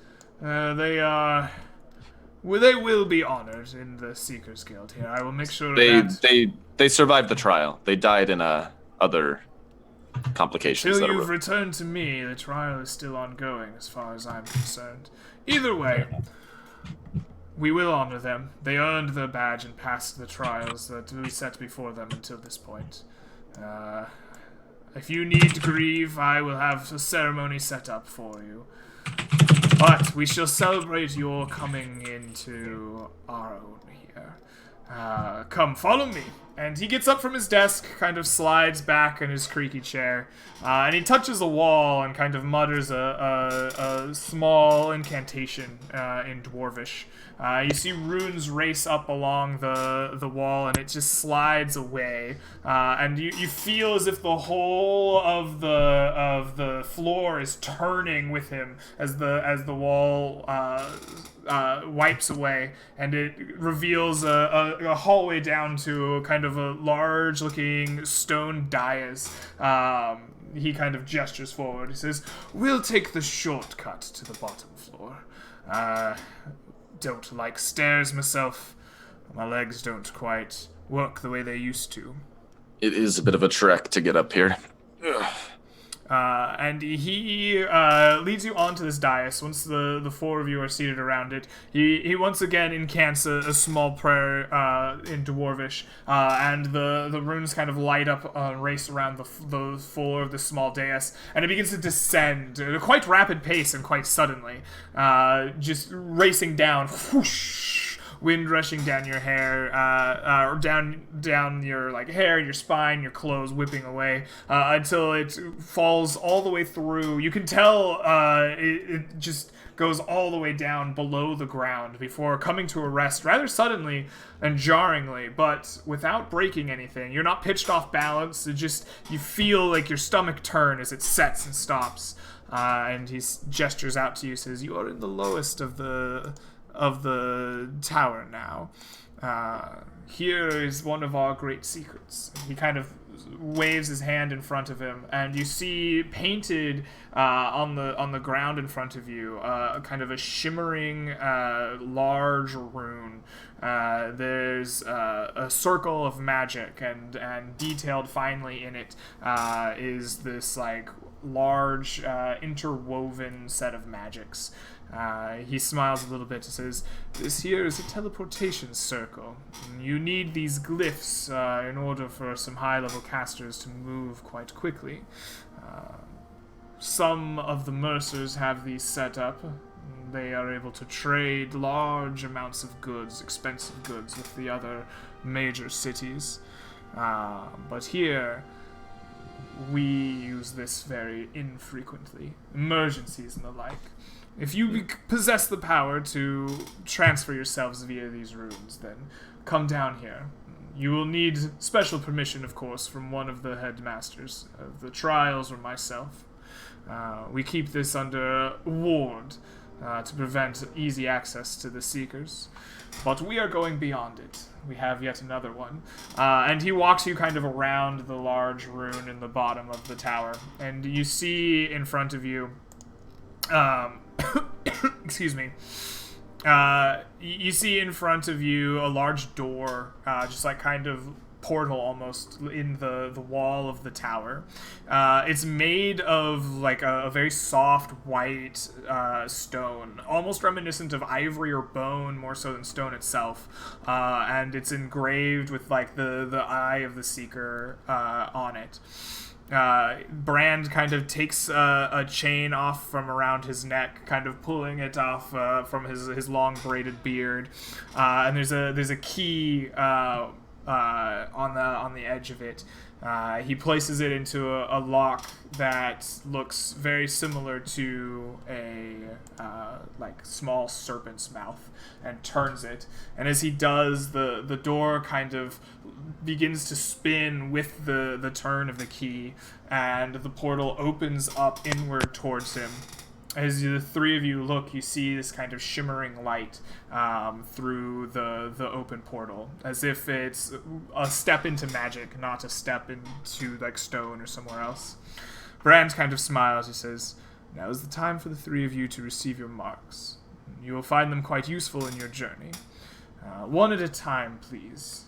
They will be honored in the Seekers Guild here. I will make sure of that. They survived the trial. They died in other complications. Till that you've arose. returned to me, the trial is still ongoing as far as I'm concerned. Either way, We will honor them. They earned their badge and passed the trials that we set before them until this point. If you need to grieve, I will have a ceremony set up for you. But we shall celebrate your coming into our own here. Come, follow me. And he gets up from his desk, kind of slides back in his creaky chair, and he touches a wall and kind of mutters a small incantation in Dwarvish. You see runes race up along the wall, and it just slides away. And you feel as if the whole of the floor is turning with him as the wall wipes away, and it reveals a hallway down to kind of a large-looking stone dais. He kind of gestures forward. He says, "We'll take the shortcut to the bottom floor. Don't like stairs myself. My legs don't quite work the way they used to." It is a bit of a trek to get up here. And he leads you onto this dais. Once the four of you are seated around it, he once again incants a small prayer in Dwarvish, and the runes kind of light up and race around the floor of this small dais, and it begins to descend at a quite rapid pace and quite suddenly, just racing down. Whoosh! Wind rushing down your hair, or down your hair, your spine, your clothes, whipping away until it falls all the way through. You can tell it just goes all the way down below the ground before coming to a rest rather suddenly and jarringly, but without breaking anything. You're not pitched off balance. You feel like your stomach turn as it sets and stops. And he gestures out to you, says, "You are in the lowest of the tower now. Here is one of our great secrets." He kind of waves his hand in front of him, and you see painted on the ground in front of you kind of a shimmering large rune. There's a circle of magic, and detailed finely in it is this large interwoven set of magics. He smiles a little bit and says, "This here is a teleportation circle. You need these glyphs in order for some high-level casters to move quite quickly. Some of the mercers have these set up. They are able to trade large amounts of goods, expensive goods, with the other major cities. But here, we use this very infrequently. Emergencies and the like. If you possess the power to transfer yourselves via these runes, then come down here. You will need special permission, of course, from one of the headmasters of the trials or myself. We keep this under ward to prevent easy access to the Seekers. But we are going beyond it. We have yet another one." And he walks you kind of around the large rune in the bottom of the tower. And you see in front of you... excuse me. You see in front of you a large door, just kind of portal almost in the wall of the tower. It's made of a very soft white stone, almost reminiscent of ivory or bone more so than stone itself. And it's engraved with the eye of the Seeker on it. Brand kind of takes a chain off from around his neck, kind of pulling it off from his long braided beard, and there's a key on the edge of it. He places it into a lock that looks very similar to a small serpent's mouth, and turns it. And as he does, the door kind of begins to spin with the turn of the key, and the portal opens up inward towards him. As the three of you look, you see this kind of shimmering light through the open portal, as if it's a step into magic, not a step into stone or somewhere else. Brand kind of smiles. He says, "Now is the time for the three of you to receive your marks. You will find them quite useful in your journey. One at a time, please.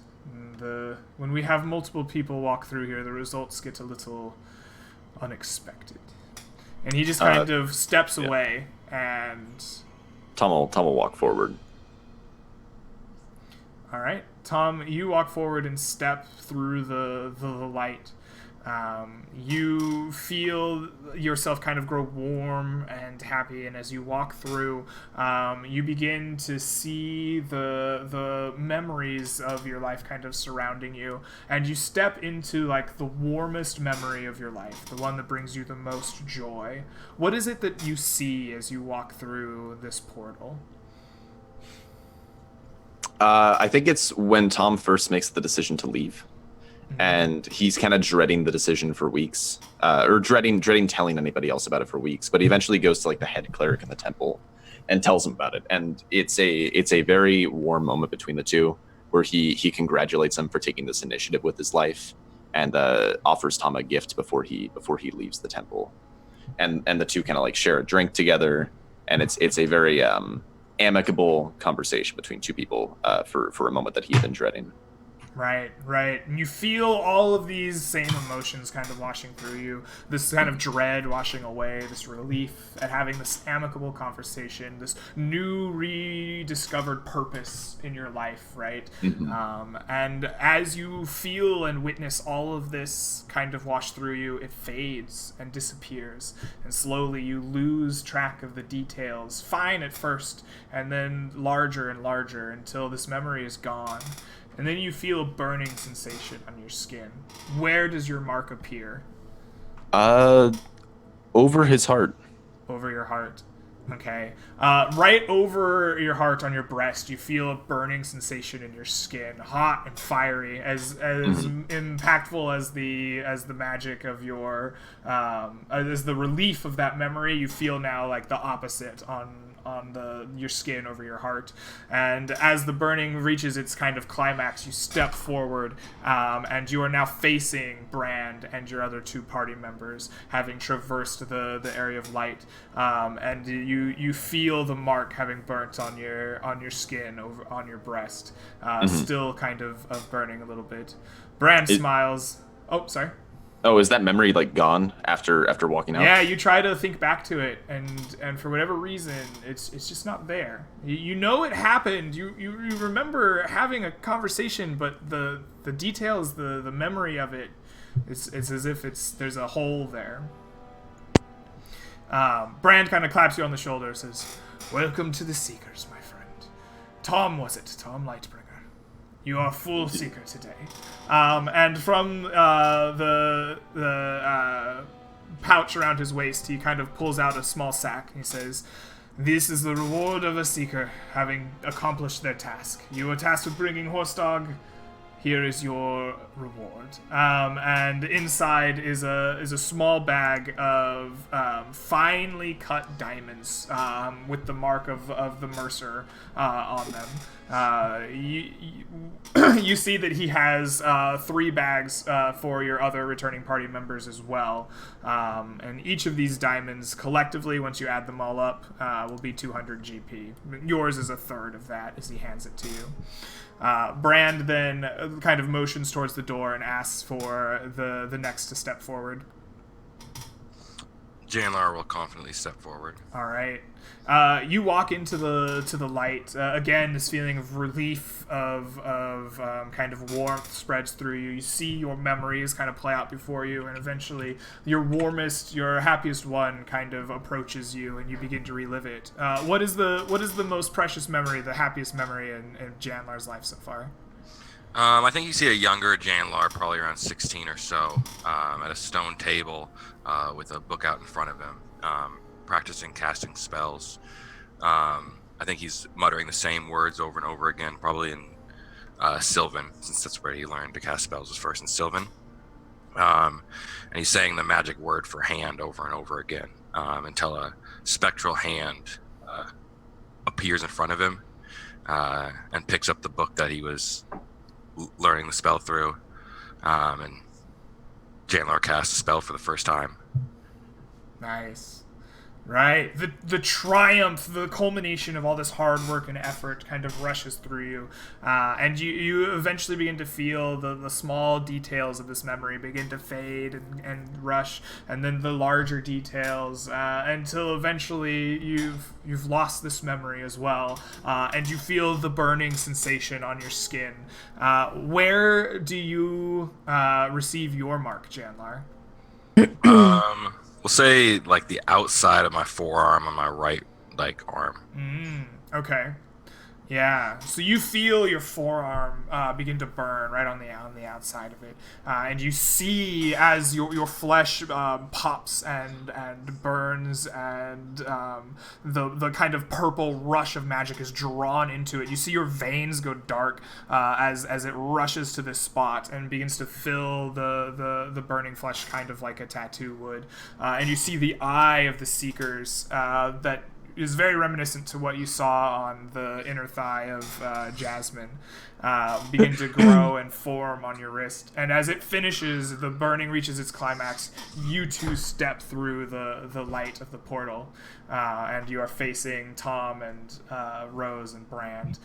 When we have multiple people walk through here, the results get a little unexpected." And he just kind of steps away, and... Tom will walk forward. All right, Tom, you walk forward and step through the light. You feel yourself kind of grow warm and happy, and as you walk through, you begin to see the memories of your life kind of surrounding you, and you step into like the warmest memory of your life, the one that brings you the most joy. What is it that you see as you walk through this portal? I think it's when Tom first makes the decision to leave. And he's kind of dreading the decision for weeks, or dreading telling anybody else about it for weeks. But he eventually goes to like the head cleric in the temple and tells him about it. And it's a very warm moment between the two, where he congratulates him for taking this initiative with his life, and offers Tom a gift before he leaves the temple. And the two kind of like share a drink together, and it's a very amicable conversation between two people for a moment that he had been dreading. Right. And you feel all of these same emotions kind of washing through you. This kind of dread washing away, this relief at having this amicable conversation, this new rediscovered purpose in your life, right? Mm-hmm. And as you feel and witness all of this kind of wash through you, it fades and disappears. And slowly you lose track of the details, fine at first, and then larger and larger until this memory is gone. And then you feel a burning sensation on your skin. Where does your mark appear? Over his heart. Over your heart. Okay. Right over your heart on your breast, you feel a burning sensation in your skin, hot and fiery, as impactful as the magic of your as the relief of that memory. You feel now like the opposite on your skin over your heart, and as the burning reaches its kind of climax, you step forward, and you are now facing Brand and your other two party members, having traversed the area of light, and you feel the mark having burnt on your skin over on your breast, still kind of burning a little bit. Brand smiles. Oh, sorry. Oh, is that memory like gone after walking out? Yeah, you try to think back to it, and for whatever reason, it's just not there. You know it happened. You remember having a conversation, but the details, the memory of it, it's as if there's a hole there. Brand kind of claps you on the shoulder and says, "Welcome to the Seekers, my friend. Tom, was it? Tom Lightbringer. You are full seeker today." And from the pouch around his waist, he kind of pulls out a small sack. He says, "This is the reward of a seeker having accomplished their task. You were tasked with bringing Horsedog. Here is your reward." And inside is a small bag of finely cut diamonds with the mark of the Mercer on them. You see that he has 3 bags for your other returning party members as well. And each of these diamonds collectively, once you add them all up, will be 200 GP. Yours is a third of that as he hands it to you. Brand then kind of motions towards the door and asks for the next to step forward. Janlar will confidently step forward. All right. You walk into the light. Again, this feeling of relief, of kind of warmth spreads through you. You see your memories kind of play out before you, and eventually your warmest, your happiest one kind of approaches you, and you begin to relive it. What is the most precious memory, the happiest memory in Janlar's life so far? I think you see a younger Janlar, probably around 16 or so, at a stone table with a book out in front of him, practicing casting spells. I think he's muttering the same words over and over again, probably in Sylvan, since that's where he learned to cast spells was first in Sylvan. And he's saying the magic word for hand over and over again until a spectral hand appears in front of him and picks up the book that he was learning the spell through, and Janlar casts a spell for the first time. Nice. Right. The triumph, the culmination of all this hard work and effort kind of rushes through you. And you eventually begin to feel the small details of this memory begin to fade and rush, and then the larger details until eventually you've lost this memory as well. And you feel the burning sensation on your skin. Where do you receive your mark, Janlar? We'll say like the outside of my forearm on my right arm. Okay. Yeah. So you feel your forearm begin to burn right on the outside of it, and you see as your flesh pops and burns, and the kind of purple rush of magic is drawn into it. You see your veins go dark as it rushes to this spot and begins to fill the burning flesh kind of like a tattoo would, and you see the eye of the Seekers that is very reminiscent to what you saw on the inner thigh of Jasmine begin to grow and form on your wrist. And as it finishes, the burning reaches its climax, you two step through the light of the portal, and you are facing Tom and Rose and Brand.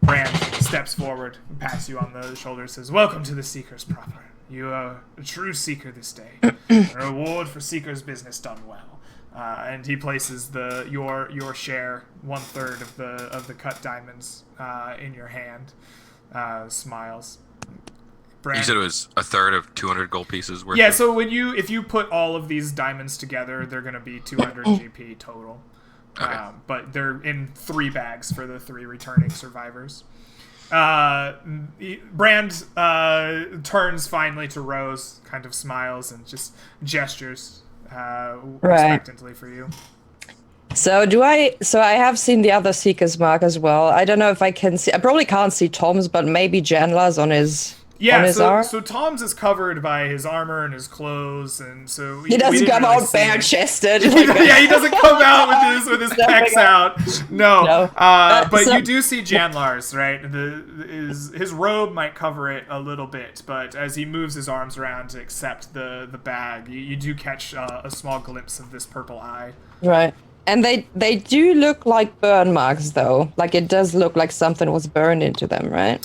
Brand steps forward, pats you on the shoulder, says, "Welcome to the Seekers proper. You are a true Seeker this day. A reward for Seeker's business done well." And he places your share, 1/3 of the cut diamonds in your hand. Smiles. Brand. You said it was 1/3 of 200 gold pieces worth. Yeah. Of... So if you put all of these diamonds together, they're going to be 200 GP total. Okay. But they're in 3 bags for the 3 returning survivors. Brand turns finally to Rose, kind of smiles and just gestures. Expectantly for you. So I have seen the other Seeker's mark as well. I don't know if I can see. I probably can't see Tom's, but maybe Janlar's on his arm. So Tom's is covered by his armor and his clothes, and so he doesn't come out bare-chested. Yeah, he doesn't come out with his pecs out. No. But you do see Janlar's, right? His robe might cover it a little bit, but as he moves his arms around to accept the bag, you do catch a small glimpse of this purple eye. Right. And they do look like burn marks, though. Like, it does look like something was burned into them, right?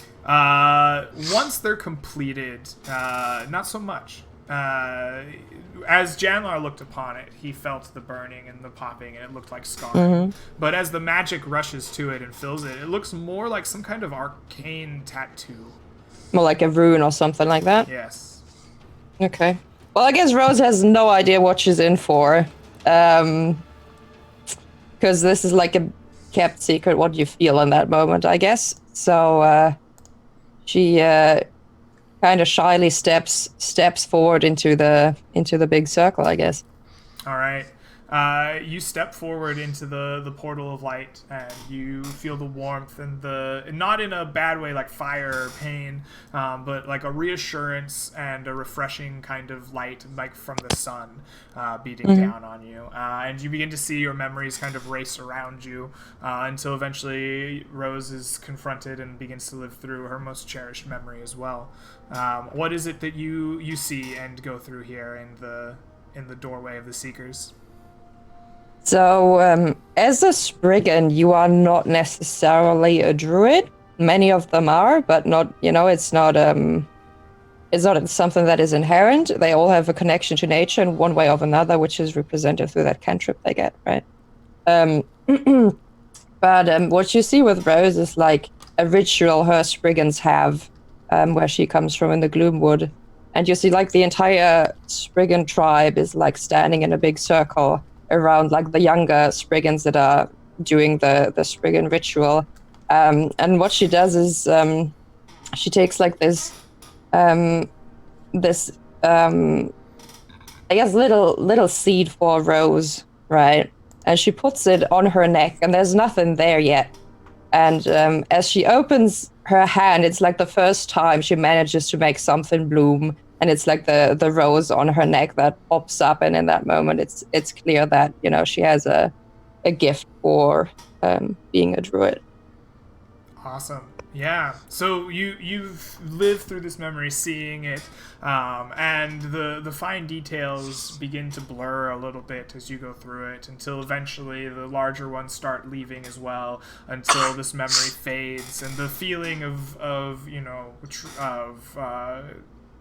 Once they're completed, not so much. As Janlar looked upon it, he felt the burning and the popping, and it looked like scarring. But as the magic rushes to it and fills it, it looks more like some kind of arcane tattoo. More like a rune or something like that? Yes. Okay. Well, I guess Rose has no idea what she's in for. Because this is like a kept secret, what you feel in that moment, I guess. So, she kind of shyly steps forward into the big circle, I guess. All right. You step forward into the portal of light, and you feel the warmth and not in a bad way like fire or pain, but like a reassurance and a refreshing kind of light, like from the sun beating down on you. And you begin to see your memories kind of race around you until eventually Rose is confronted and begins to live through her most cherished memory as well. What is it that you see and go through here in the doorway of the Seekers? So, as a Spriggan, you are not necessarily a druid. Many of them are, but not, it's not something that is inherent. They all have a connection to nature in one way or another, which is represented through that cantrip they get, right? But what you see with Rose is like a ritual her Spriggans have, where she comes from in the Gloomwood. And you see like the entire Spriggan tribe is like standing in a big circle around like the younger Spriggans that are doing the Spriggan ritual. And what she does is she takes like this I guess little seed for Rose, right? And she puts it on her neck, and there's nothing there yet. And as she opens her hand, it's like the first time she manages to make something bloom. And it's like the rose on her neck that pops up, and in that moment, it's clear that she has a gift for being a druid. Awesome. Yeah, so you've lived through this memory, seeing it, and the fine details begin to blur a little bit as you go through it, until eventually the larger ones start leaving as well, until this memory fades, and the feeling of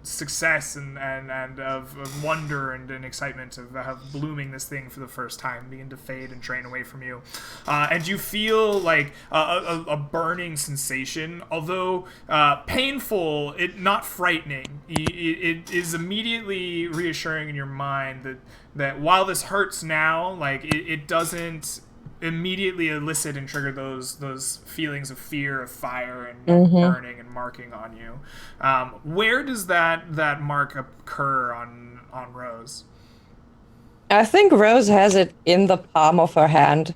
success and of wonder and excitement of blooming this thing for the first time begin to fade and drain away from you, and you feel like a burning sensation, although painful, it not frightening. It is immediately reassuring in your mind that while this hurts now, like it doesn't immediately elicit and trigger those feelings of fear, of fire, and burning and marking on you. Where does that mark occur on Rose? I think Rose has it in the palm of her hand,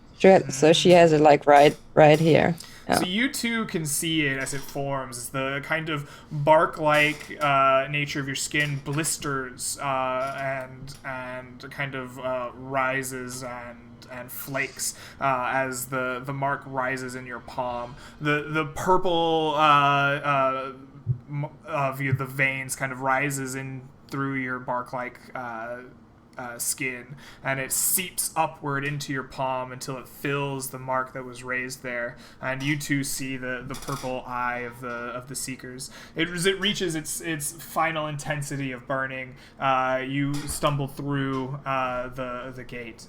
so she has it like right here. Yeah. So you two can see it as it forms, as the kind of bark-like nature of your skin blisters and kind of rises and flakes as the mark rises in your palm. The purple of the veins kind of rises in through your bark-like skin, and it seeps upward into your palm until it fills the mark that was raised there, and you two see the purple eye of the seekers. As it reaches its final intensity of burning, you stumble through the gate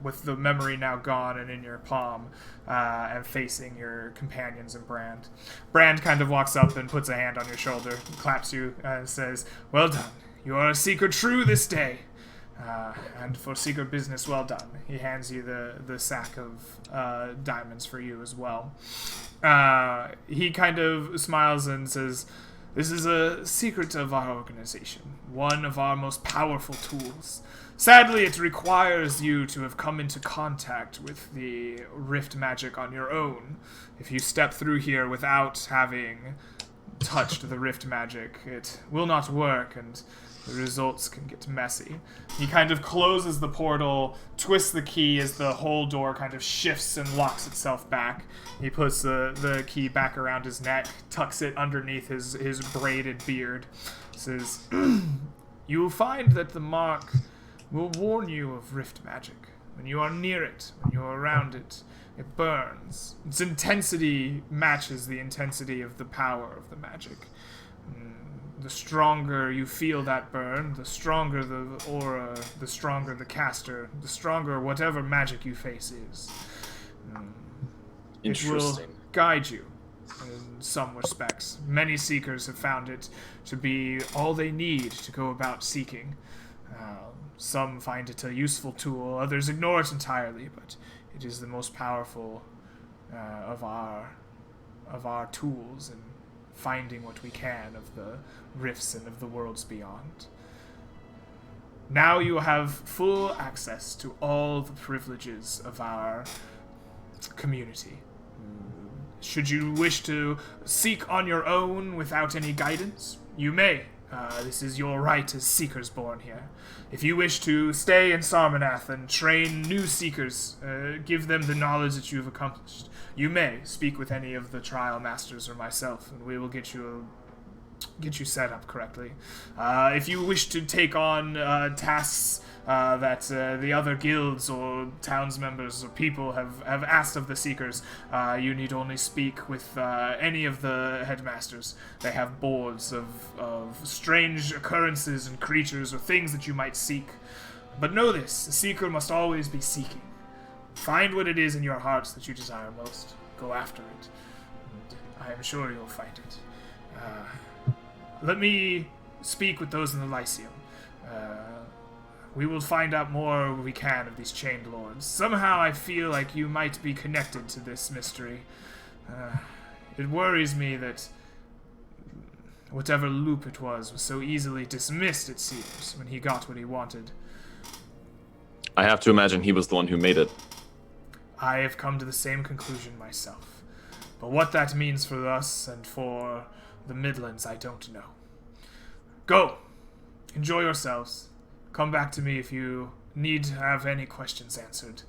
with the memory now gone and in your palm, and facing your companions and Brand. Brand kind of walks up and puts a hand on your shoulder, claps you, and says, "Well done. You are a seeker true this day. And for secret business, well done." He hands you the sack of diamonds for you as well. He kind of smiles and says, "This is a secret of our organization, one of our most powerful tools. Sadly, it requires you to have come into contact with the rift magic on your own. If you step through here without having touched the rift magic, it will not work, and the results can get messy." He kind of closes the portal, twists the key as the whole door kind of shifts and locks itself back. He puts the key back around his neck, tucks it underneath his braided beard, says, "You will find that the mark will warn you of rift magic. When you are near it, when you are around it, it burns. Its intensity matches the intensity of the power of the magic. The stronger you feel that burn, the stronger the aura, the stronger the caster, the stronger whatever magic you face is. It will Interesting. guide you in some respects. Many seekers have found it to be all they need to go about seeking. Some find it a useful tool, others ignore it entirely, but it is the most powerful of our tools in finding what we can of the rifts and of the worlds beyond. Now you have full access to all the privileges of our community. Should you wish to seek on your own without any guidance, you may. This is your right as seekers born here. If you wish to stay in Sarmanath and train new seekers, give them the knowledge that you've accomplished, you may speak with any of the trial masters or myself, and we will get you set up correctly. If you wish to take on tasks that the other guilds or towns members or people have asked of the seekers, you need only speak with any of the headmasters. They have boards of strange occurrences and creatures or things that you might seek. But know this, a seeker must always be seeking. Find what it is in your hearts that you desire most. Go after it. And I am sure you'll find it. Let me speak with those in the Lyceum. We will find out more we can of these chained lords. Somehow I feel like you might be connected to this mystery. It worries me that whatever loop it was so easily dismissed, it seems, when he got what he wanted. I have to imagine he was the one who made it. I have come to the same conclusion myself. But what that means for us and for the Midlands, I don't know. Go! Enjoy yourselves. Come back to me if you need to have any questions answered,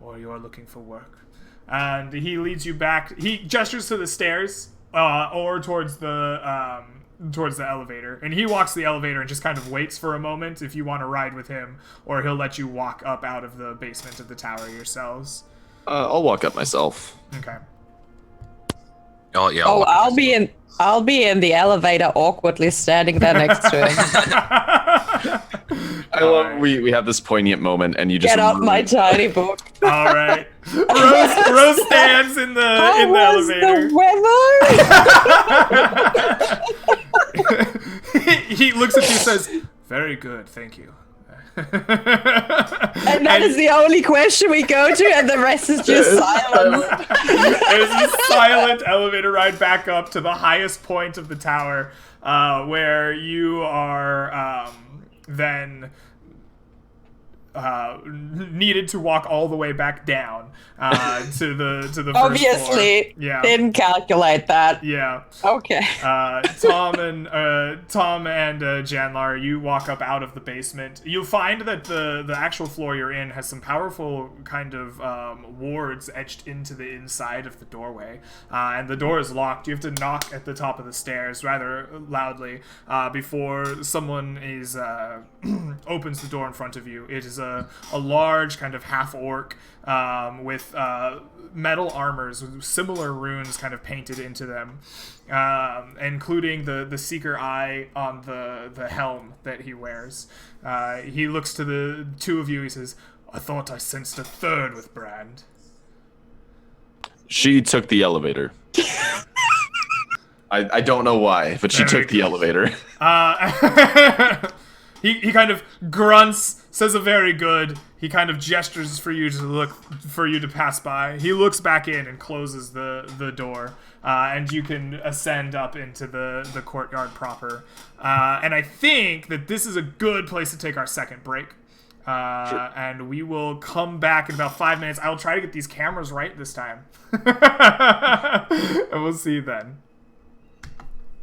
or you are looking for work. And he leads you back. He gestures to the stairs, or towards the elevator. And he walks the elevator and just kind of waits for a moment if you want to ride with him, or he'll let you walk up out of the basement of the tower yourselves. I'll walk up myself. Okay. Oh yeah. Oh, I'll be in the elevator awkwardly standing there next to him. I love we have this poignant moment, and you just Get out my tiny book. All right. Rose stands in the elevator. The weather? He looks at you and says, "Very good, thank you." And that is the only question we go to, and the rest is just silence. There's a silent elevator ride back up to the highest point of the tower, where you are then needed to walk all the way back down to the first Obviously, floor. Yeah. didn't calculate that. Yeah. Okay. Tom and Janlar, you walk up out of the basement. You find that the actual floor you're in has some powerful kind of wards etched into the inside of the doorway, and the door is locked. You have to knock at the top of the stairs rather loudly before someone is opens the door in front of you. It is a large kind of half orc with metal armors with similar runes kind of painted into them, including the seeker eye on the helm that he wears. He looks to the two of you. He says, "I thought I sensed a third with Brand." She took the elevator. I don't know why, but she took the elevator. He kind of grunts, says a very good. He kind of gestures for you to pass by. He looks back in and closes the door, and you can ascend up into the courtyard proper. And I think that this is a good place to take our second break. Sure. And we will come back in about 5 minutes. I'll try to get these cameras right this time. And we'll see you then.